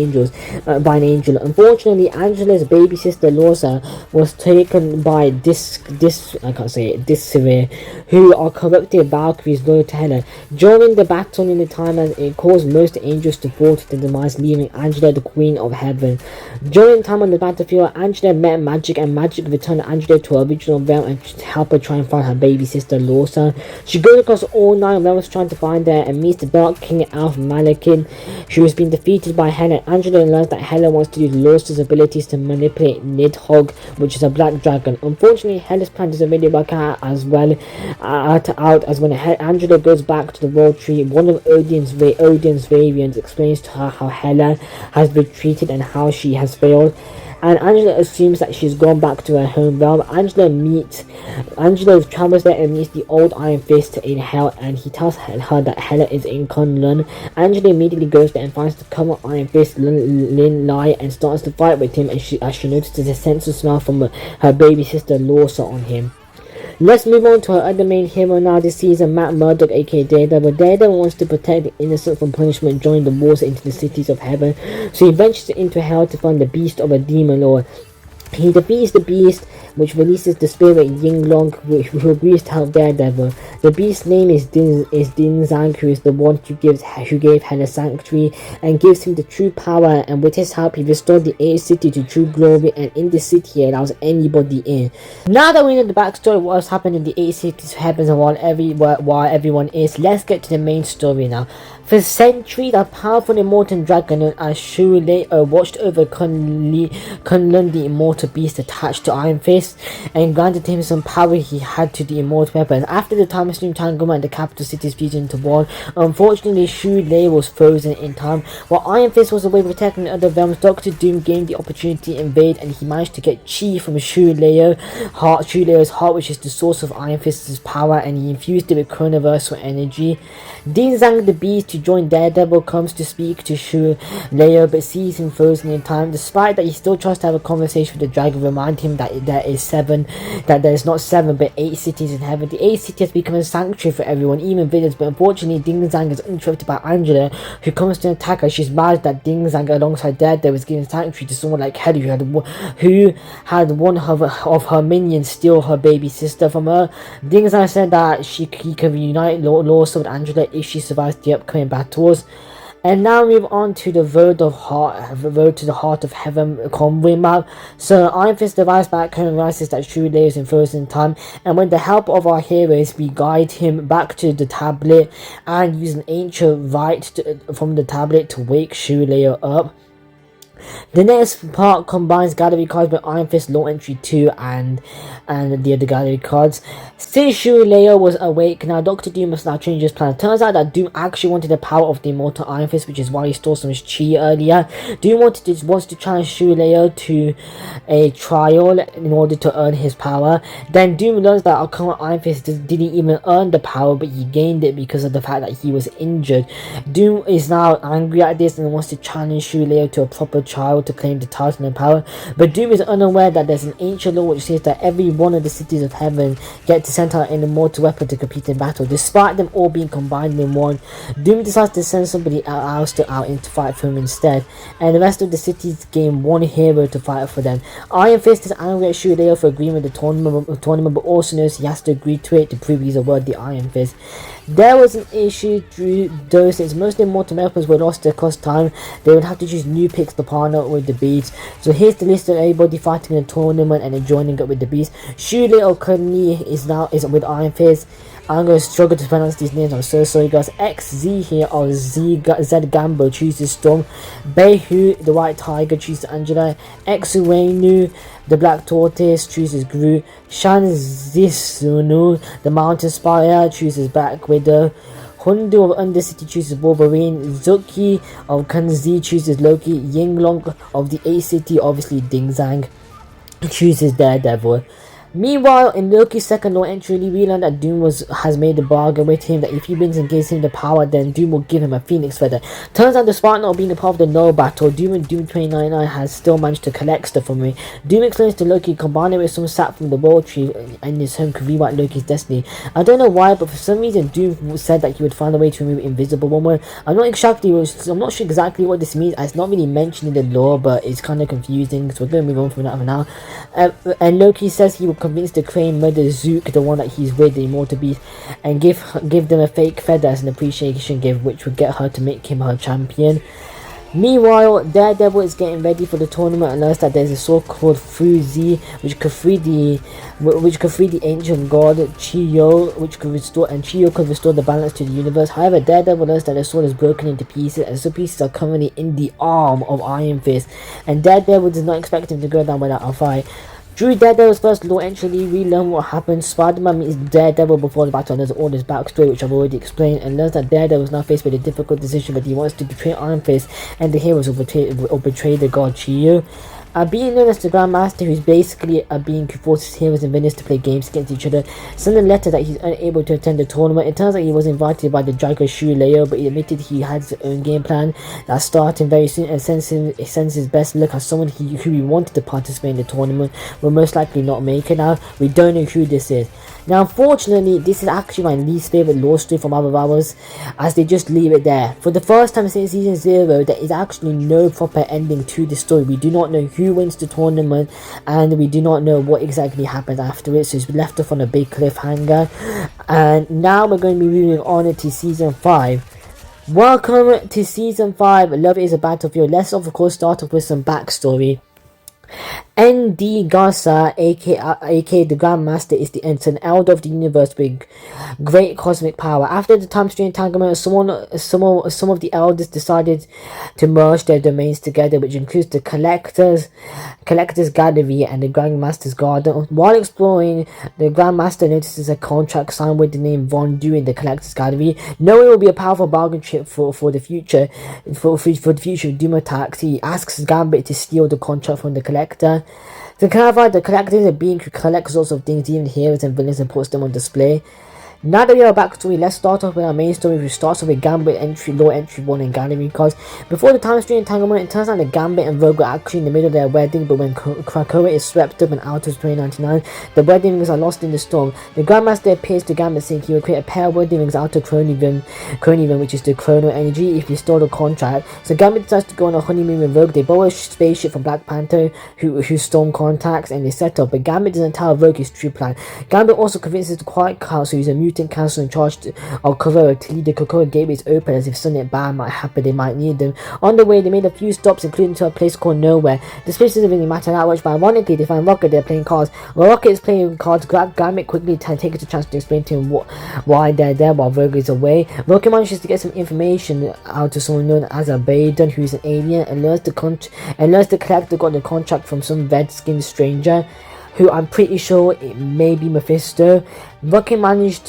angel. Unfortunately, Angela's baby sister Lorsa was taken by Disivir, who are corrupted Valkyries loyal to Hela. During the battle in the timeline, it caused most angels to fall to the demise, leaving Angela the Queen of Heaven. During the time on the battlefield, Angela met Magic, and Magic returned Angela to her original realm and to help her try and find her baby sister Lorsa. She goes across all 9 realms trying to find her and meets the Dark King Alf Malakin, who has been defeated by Hela. Angela learns that Hela wants to use Lorsa's abilities to manipulate Nidhogg, which is a black dragon. Unfortunately, Hela's plan doesn't really work out as when Angela goes back to the World Tree. One of Odin's variants explains to her how Hela has been treated and how she has failed, and Angela assumes that she's gone back to her home realm. Angela travels there and meets the old Iron Fist in Hell, and he tells her that Hela is in Kunlun. Angela immediately goes there and finds the current Iron Fist Lin Lai and starts to fight with him, and she notices a sense of smell from her baby sister Lorsa on him. Let's move on to our other main hero now this season, Matt Murdock, aka Daredevil. Daredevil wants to protect the innocent from punishment during the wars into the cities of heaven, so he ventures into hell to find the beast of a demon lord. He defeats the beast, which releases the spirit Yinglong, who agrees to help Daredevil. The beast's name is Din Zhang, who is the one who gave Hela sanctuary and gives him the true power, and with his help he restored the 8th city to true glory, and in this city he allows anybody in. Now that we know the backstory of what's happened in the 8 cities of heaven and while everyone is, let's get to the main story now. For centuries, a powerful immortal dragon known as Shu Lei watched over Kunlun, the immortal beast attached to Iron Fist, and granted him some power he had to the immortal weapon. After the Time Stream Entanglement and the capital cities fusion into one, unfortunately Shu Lei was frozen in time. While Iron Fist was away protecting other realms, Doctor Doom gained the opportunity to invade, and he managed to get Chi from Shu Lei's heart, which is the source of Iron Fist's power, and he infused it with chronoversal energy. Din Zhang the Beast, to join Daredevil, comes to speak to Shu Lei, but sees him frozen in time. Despite that, he still tries to have a conversation with the dragon, remind him that there is not 7 but 8 cities in heaven. The 8th city has become a sanctuary for everyone, even villains, but unfortunately Din Zhang is interrupted by Angela, who comes to attack her. She's mad that Din Zhang alongside Daredevil is giving sanctuary to someone like Hela, who had one of her minions steal her baby sister from her. Din Zhang said that he can reunite Lorsa with Angela if she survives the upcoming battles. And now move on to the Road to the Heart of Heaven convoy map. So Iron Fist device back home realizes that Shu Lei is in frozen time, and with the help of our heroes, we guide him back to the tablet and use an ancient rite from the tablet to wake Shu Lei up. The next part combines gallery cards with Iron Fist Law Entry 2 and the other gallery cards. Since Shu Lei was awake, now Dr. Doom must now change his plan. Turns out that Doom actually wanted the power of the immortal Iron Fist, which is why he stole some chi earlier. Doom wants to challenge Shu Lei to a trial in order to earn his power. Then Doom learns that our current Iron Fist didn't even earn the power, but he gained it because of the fact that he was injured. Doom is now angry at this and wants to challenge Shu Lei to a proper trial to claim the title and power, but Doom is unaware that there's an ancient law which says that every one of the cities of heaven get to send out an immortal weapon to compete in battle. Despite them all being combined in one, Doom decides to send somebody else out in to fight for him instead, and the rest of the cities gain one hero to fight for them. Iron Fist is angry at Shu Lei for agreeing with the tournament, but also knows he has to agree to it to prove he's a worthy Iron Fist. There was an issue though, since most immortal weapons were lost across time, they would have to choose new picks to partner with the beasts. So here's the list of everybody fighting in the tournament and then joining up with the beasts. Shule Okuni is with Iron Fist. I'm going to struggle to pronounce these names, I'm so sorry guys. XZ here, or Zed Gambo chooses Storm. Beihu, the White Tiger, chooses Angela. Exuenu, the Black Tortoise, chooses Gru. Shanzisunu, the Mountain Spire, chooses Black Widow. Hundu of Undercity chooses Wolverine. Zuki of Kanzi chooses Loki. Yinglong of the 8th City, obviously Ding Zhang, chooses Daredevil. Meanwhile, in Loki's second law entry, we learn that Doom has made a bargain with him that if he wins and gives him the power, then Doom will give him a Phoenix Feather. Turns out, despite not being a part of the Null battle, Doom and Doom 2099 has still managed to collect stuff from him. Doom explains to Loki, combine it with some sap from the World Tree in his home could rewrite Loki's destiny. I don't know why, but for some reason Doom said that he would find a way to remove Invisible Woman. I'm not sure exactly what this means. It's not really mentioned in the lore, but it's kind of confusing, so we're going to move on from that for now. And Loki says he will convince the Crane murder Zook, the one that he's with, the Immortal Beast, and give them a fake feather as an appreciation gift, which would get her to make him her champion. Meanwhile, Daredevil is getting ready for the tournament and learns that there's a sword called Fuzi, which could free the ancient god Chiyo, Chiyo could restore the balance to the universe. However, Daredevil learns that the sword is broken into pieces, and some pieces are currently in the arm of Iron Fist, and Daredevil does not expect him to go down without a fight. During Daredevil's first law entry, we learn what happened. Spider-Man meets Daredevil before the battle and does all this backstory, which I've already explained, and learns that Daredevil is now faced with a difficult decision, but he wants to betray Iron Fist and the heroes will betray the god Chiyo. A being known as the Grandmaster, who's basically a being who forces heroes and villains to play games against each other, sent a letter that he's unable to attend the tournament. It turns out he was invited by the Drago Shu Leo, but he admitted he had his own game plan that's starting very soon, and sends his best look as someone who he wanted to participate in the tournament will most likely not make it. Now, we don't know who this is. Now, unfortunately, this is actually my least favourite lore story from Marvel Rivals, as they just leave it there. For the first time since Season 0, there is actually no proper ending to the story. We do not know who wins the tournament, and we do not know what exactly happens after it, so it's left off on a big cliffhanger. And now we're going to be moving on to Season 5. Welcome to Season 5, Love is a Battlefield. Let's of course start off with some backstory. ND Garza, aka the Grandmaster, is an elder of the universe with great cosmic power. After the Time Stream entanglement, some of the elders decided to merge their domains together, which includes the Collector's Gallery and the Grandmaster's Garden. While exploring, the Grandmaster notices a contract signed with the name Von Du in the Collector's Gallery. Knowing it will be a powerful bargain chip for the future of Doom attacks, he asks Gambit to steal the contract from the Collector. To clarify, the Collector is a being who collects lots of things, even heroes and villains, and puts them on display. Now that we have a backstory, let's start off with our main story, which starts off with Gambit lore entry 1 in Gallery, because before the Time Stream entanglement, it turns out that Gambit and Rogue were actually in the middle of their wedding, but when Krakoa is swept up and out of 2099, the wedding rings are lost in the storm. The Grandmaster appears to Gambit saying he will create a pair of wedding rings out of Chronovium, which is the Chrono energy, if he stole the contract. So Gambit decides to go on a honeymoon with Rogue. They borrow a spaceship from Black Panther, who Storm contacts, and they set up, but Gambit doesn't tell Rogue his true plan. Gambit also convinces the Quiet Council, who's a mutant council in charge of Krakoa, to leave the Krakoa gateways open, as if something bad might happen, they might need them. On the way, they made a few stops, including to a place called Nowhere. This place doesn't really matter that much, but ironically, they find Rocket there playing cards. While Rocket is playing cards, Gambit quickly takes the chance to explain to him why they're there while Rogue is away. Rocket manages to get some information out of someone known as Abaddon, who's an alien, and learns the Collector got the contract from some red-skinned stranger, who I'm pretty sure it may be Mephisto. Rocket manages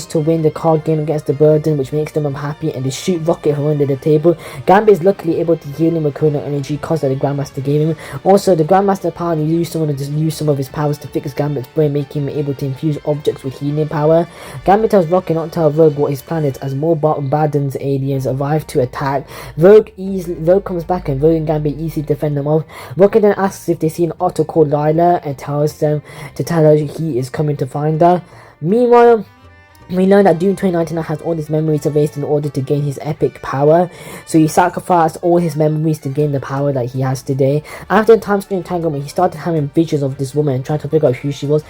to win the card game against the Burden, which makes them unhappy, and they shoot Rocket from under the table. Gambit is luckily able to heal him with Chrono energy caused that the Grandmaster gave him. Also, the Grandmaster apparently used some of his powers to fix Gambit's brain, making him able to infuse objects with healing power. Gambit tells Rocket not to tell Rogue what his plan is, as more Baden's aliens arrive to attack. Rogue comes back, and Rogue and Gambit easily defend them off. Rocket then asks if they see an otter called Lila, and tells them to tell her he is coming to find her. Meanwhile, we learn that Doom 2099 has all his memories erased in order to gain his epic power, so he sacrificed all his memories to gain the power that he has today. After the Time Stream entanglement, he started having visions of this woman and trying to figure out who she was.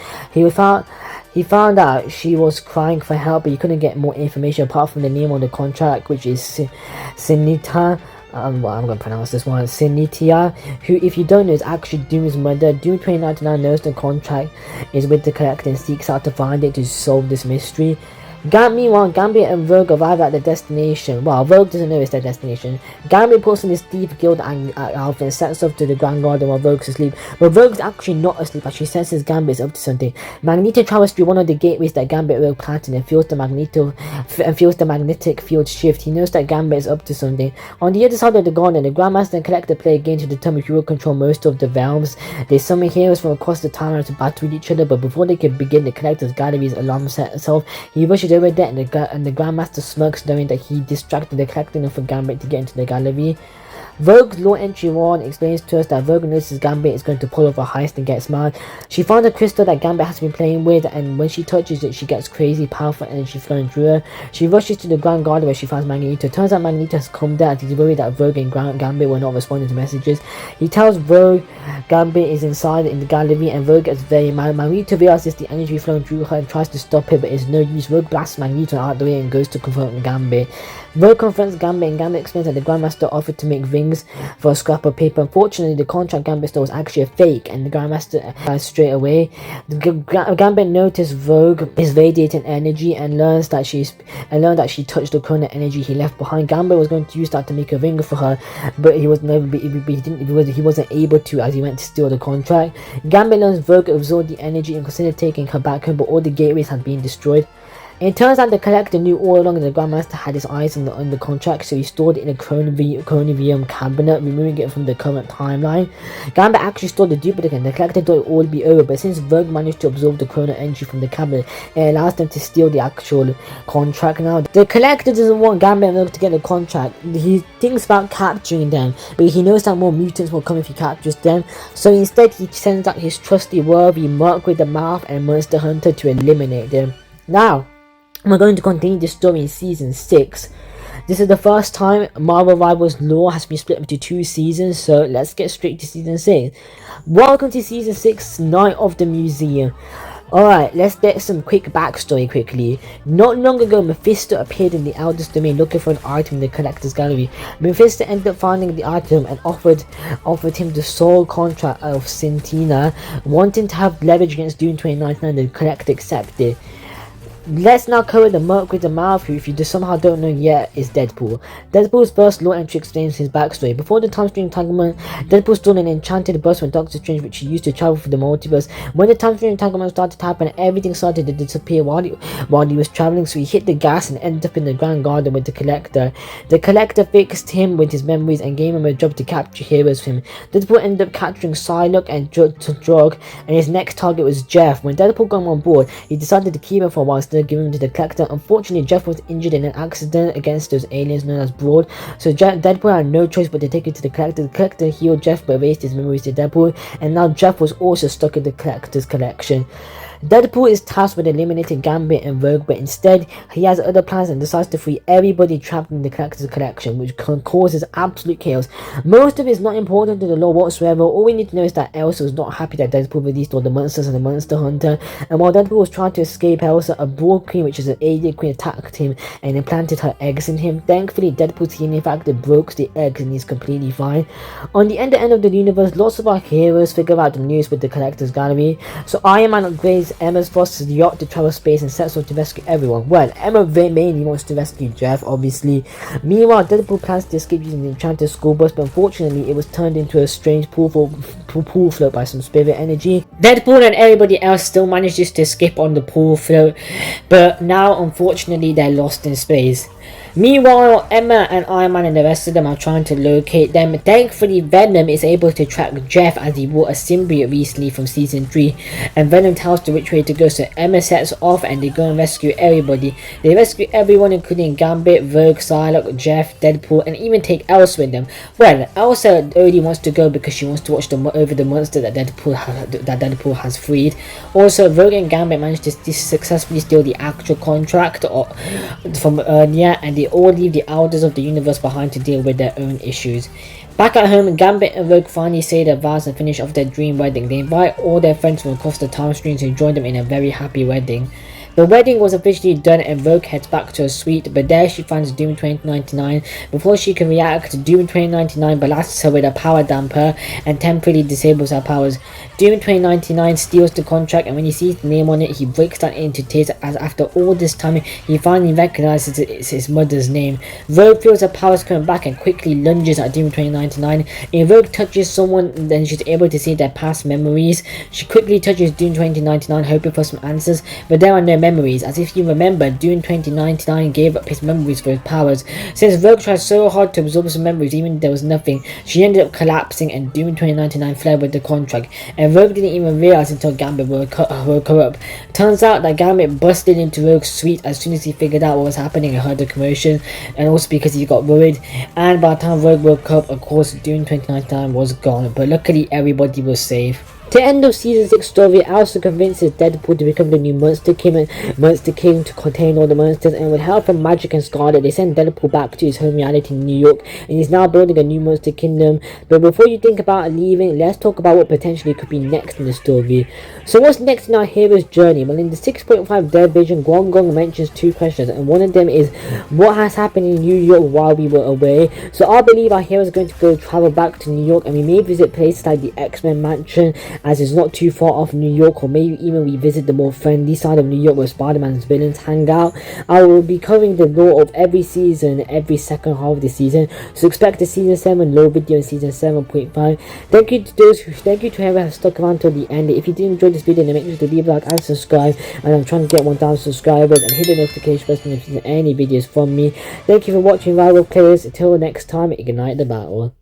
He found out she was crying for help, but he couldn't get more information apart from the name on the contract, which is Sinita. Well, I'm gonna pronounce this one, Sinitia, who, if you don't know, is actually Doom's mother. Doom 2099 knows the contract is with the Collector and seeks out to find it to solve this mystery. Meanwhile, Gambit and Rogue arrive at the destination. Well, Rogue doesn't know it's their destination. Gambit puts on his Thief Guild outfit and sets off to the Grand Garden while Rogue's asleep. But Rogue's actually not asleep as she senses Gambit's up to something. Magneto travels through one of the gateways that Gambit Rogue planted and feels the magnetic field shift. He knows that Gambit is up to something. On the other side of the garden, the Grandmaster and Collector play a game to determine who will control most of the realms. They summon heroes from across the timeline to battle with each other, but before they can begin, the Collector's gallery's alarm set itself. He rushes over there and the Grandmaster smirks, knowing that he distracted the Collector enough for Gambit to get into the gallery. Rogue's Law Entry 1 explains to us that Rogue notices Gambit is going to pull off a heist and gets mad. She found a crystal that Gambit has been playing with, and when she touches it, she gets crazy powerful energy flowing through her. She rushes to the Grand Garden where she finds Magneto. Turns out Magneto has come there and he's worried that Rogue and Gambit were not responding to messages. He tells Rogue Gambit is inside in the gallery, and Rogue gets very mad. Magneto realizes the energy flowing through her and tries to stop it, but it's no use. Rogue blasts Magneto out of the way and goes to confront Gambit. Rogue confronts Gambit, and Gambit explains that the Grandmaster offered to make rings for a scrap of paper. Unfortunately, the contract Gambit stole was actually a fake, and the Grandmaster dies straight away. Gambit noticed Rogue is radiating energy and learned that she touched the chrono energy he left behind. Gambit was going to use that to make a ring for her, but he wasn't able to, as he went to steal the contract. Gambit learns Rogue absorbed the energy and considered taking her back home, but all the gateways had been destroyed. It turns out the Collector knew all along that the Grandmaster had his eyes on the contract, so he stored it in a Chronovium cabinet, removing it from the current timeline. Gambit actually stole the duplicate, and the Collector thought it would all be over, but since Rogue managed to absorb the chrono energy from the cabinet, it allows them to steal the actual contract now. The Collector doesn't want Gambit and Rogue to get the contract. He thinks about capturing them, but he knows that more mutants will come if he captures them, so instead he sends out his trusty worthy Mark with the Mouth and Monster Hunter to eliminate them. Now, we're going to continue the story in Season 6. This is the first time Marvel Rivals lore has been split into 2 seasons, so let's get straight to Season 6. Welcome to Season 6, Night of the Museum. Alright, let's get some quick backstory quickly. Not long ago, Mephisto appeared in the Elder's Domain looking for an item in the Collector's Gallery. Mephisto ended up finding the item and offered him the sole contract of Sintina, wanting to have leverage against Doom 2099. The Collector accepted. Let's now cover the Merc with the Mouth, who, if you somehow don't know yet, is Deadpool. Deadpool's first lore entry explains his backstory. Before the time stream entanglement, Deadpool stole an enchanted bus from Doctor Strange, which he used to travel through the multiverse. When the time stream entanglement started to happen, everything started to disappear while he was traveling, so he hit the gas and ended up in the Grand Garden with the Collector. The Collector fixed him with his memories and gave him a job to capture heroes for him. Deadpool ended up capturing Psylocke and Drog, and his next target was Jeff. When Deadpool got him on board, he decided to keep him for a while, giving him to the Collector. Unfortunately, Jeff was injured in an accident against those aliens known as Brood, so Deadpool had no choice but to take it to the Collector. The Collector healed Jeff but erased his memories to Deadpool, and now Jeff was also stuck in the Collector's collection. Deadpool is tasked with eliminating Gambit and Rogue, but instead he has other plans and decides to free everybody trapped in the Collector's collection, which causes absolute chaos. Most of it is not important to the lore whatsoever. All we need to know is that Elsa was not happy that Deadpool released all the monsters and the Monster Hunter, and while Deadpool was trying to escape Elsa, a Brood Queen, which is an alien queen, attacked him and implanted her eggs in him. Thankfully, Deadpool's healing factor broke the eggs and he's completely fine. On the end of the universe, lots of our heroes figure out the news with the Collector's Gallery, so Iron Man upgrades Emma's Foster's yacht to travel space and sets off to rescue everyone. Well, Emma mainly wants to rescue Jeff, obviously. Meanwhile, Deadpool plans to escape using the enchanted school bus, but unfortunately it was turned into a strange pool float by some spirit energy. Deadpool and everybody else still manages to escape on the pool float, but now unfortunately they're lost in space. Meanwhile, Emma and Iron Man and the rest of them are trying to locate them. Thankfully, Venom is able to track Jeff as he bought a symbiote recently from Season 3, and Venom tells them which way to go, so Emma sets off and they go and rescue everybody. They rescue everyone including Gambit, Rogue, Psylocke, Jeff, Deadpool, and even take Elsa with them. Well, Elsa only wants to go because she wants to watch over the monster that Deadpool has freed. Also, Rogue and Gambit managed to successfully steal the actual contract from earlier, there, and they all leave the elders of the universe behind to deal with their own issues. Back at home, Gambit and Rogue finally say their vows and finish off their dream wedding. They invite all their friends from across the time streams to join them in a very happy wedding. The wedding was officially done and Rogue heads back to her suite, but there she finds Doom 2099. Before she can react, Doom 2099 blasts her with a power damper and temporarily disables her powers. Doom 2099 steals the contract, and when he sees the name on it, he breaks down into tears as after all this time he finally recognizes it's his mother's name. Rogue feels her powers coming back and quickly lunges at Doom 2099. If Rogue touches someone, then she's able to see their past memories. She quickly touches Doom 2099 hoping for some answers, but there are no memories. As if you remember, Doom 2099 gave up his memories for his powers. Since Rogue tried so hard to absorb some memories even there was nothing, she ended up collapsing and Doom 2099 fled with the contract, and Rogue didn't even realize until Gambit woke her up. Turns out that Gambit busted into Rogue's suite as soon as he figured out what was happening and heard the commotion, and also because he got worried, and by the time Rogue woke up, of course Doom 2099 was gone, but luckily everybody was safe. To end of season 6 story, Alistair convinces Deadpool to become the new Monster King to contain all the monsters, and with help from Magic and Scarlet, they send Deadpool back to his home reality in New York, and he's now building a new Monster Kingdom. But before you think about leaving, let's talk about what potentially could be next in the story. So what's next in our hero's journey? Well, in the 6.5 Dead Vision, Guangong mentions two questions, and one of them is, what has happened in New York while we were away? So I believe our hero is going to travel back to New York, and we may visit places like the X-Men Mansion, as it's not too far off New York, or maybe even we visit the more friendly side of New York where Spider-Man's villains hang out. I will be covering the lore of every season, every second half of the season, so expect a season 7 lore video in season 7.5. Thank you to whoever has stuck around till the end. If you did enjoy this video, then make sure to leave a like and subscribe, and I'm trying to get 1000 subscribers, and hit the notification button if there's any videos from me. Thank you for watching, rival players. Until next time, ignite the battle.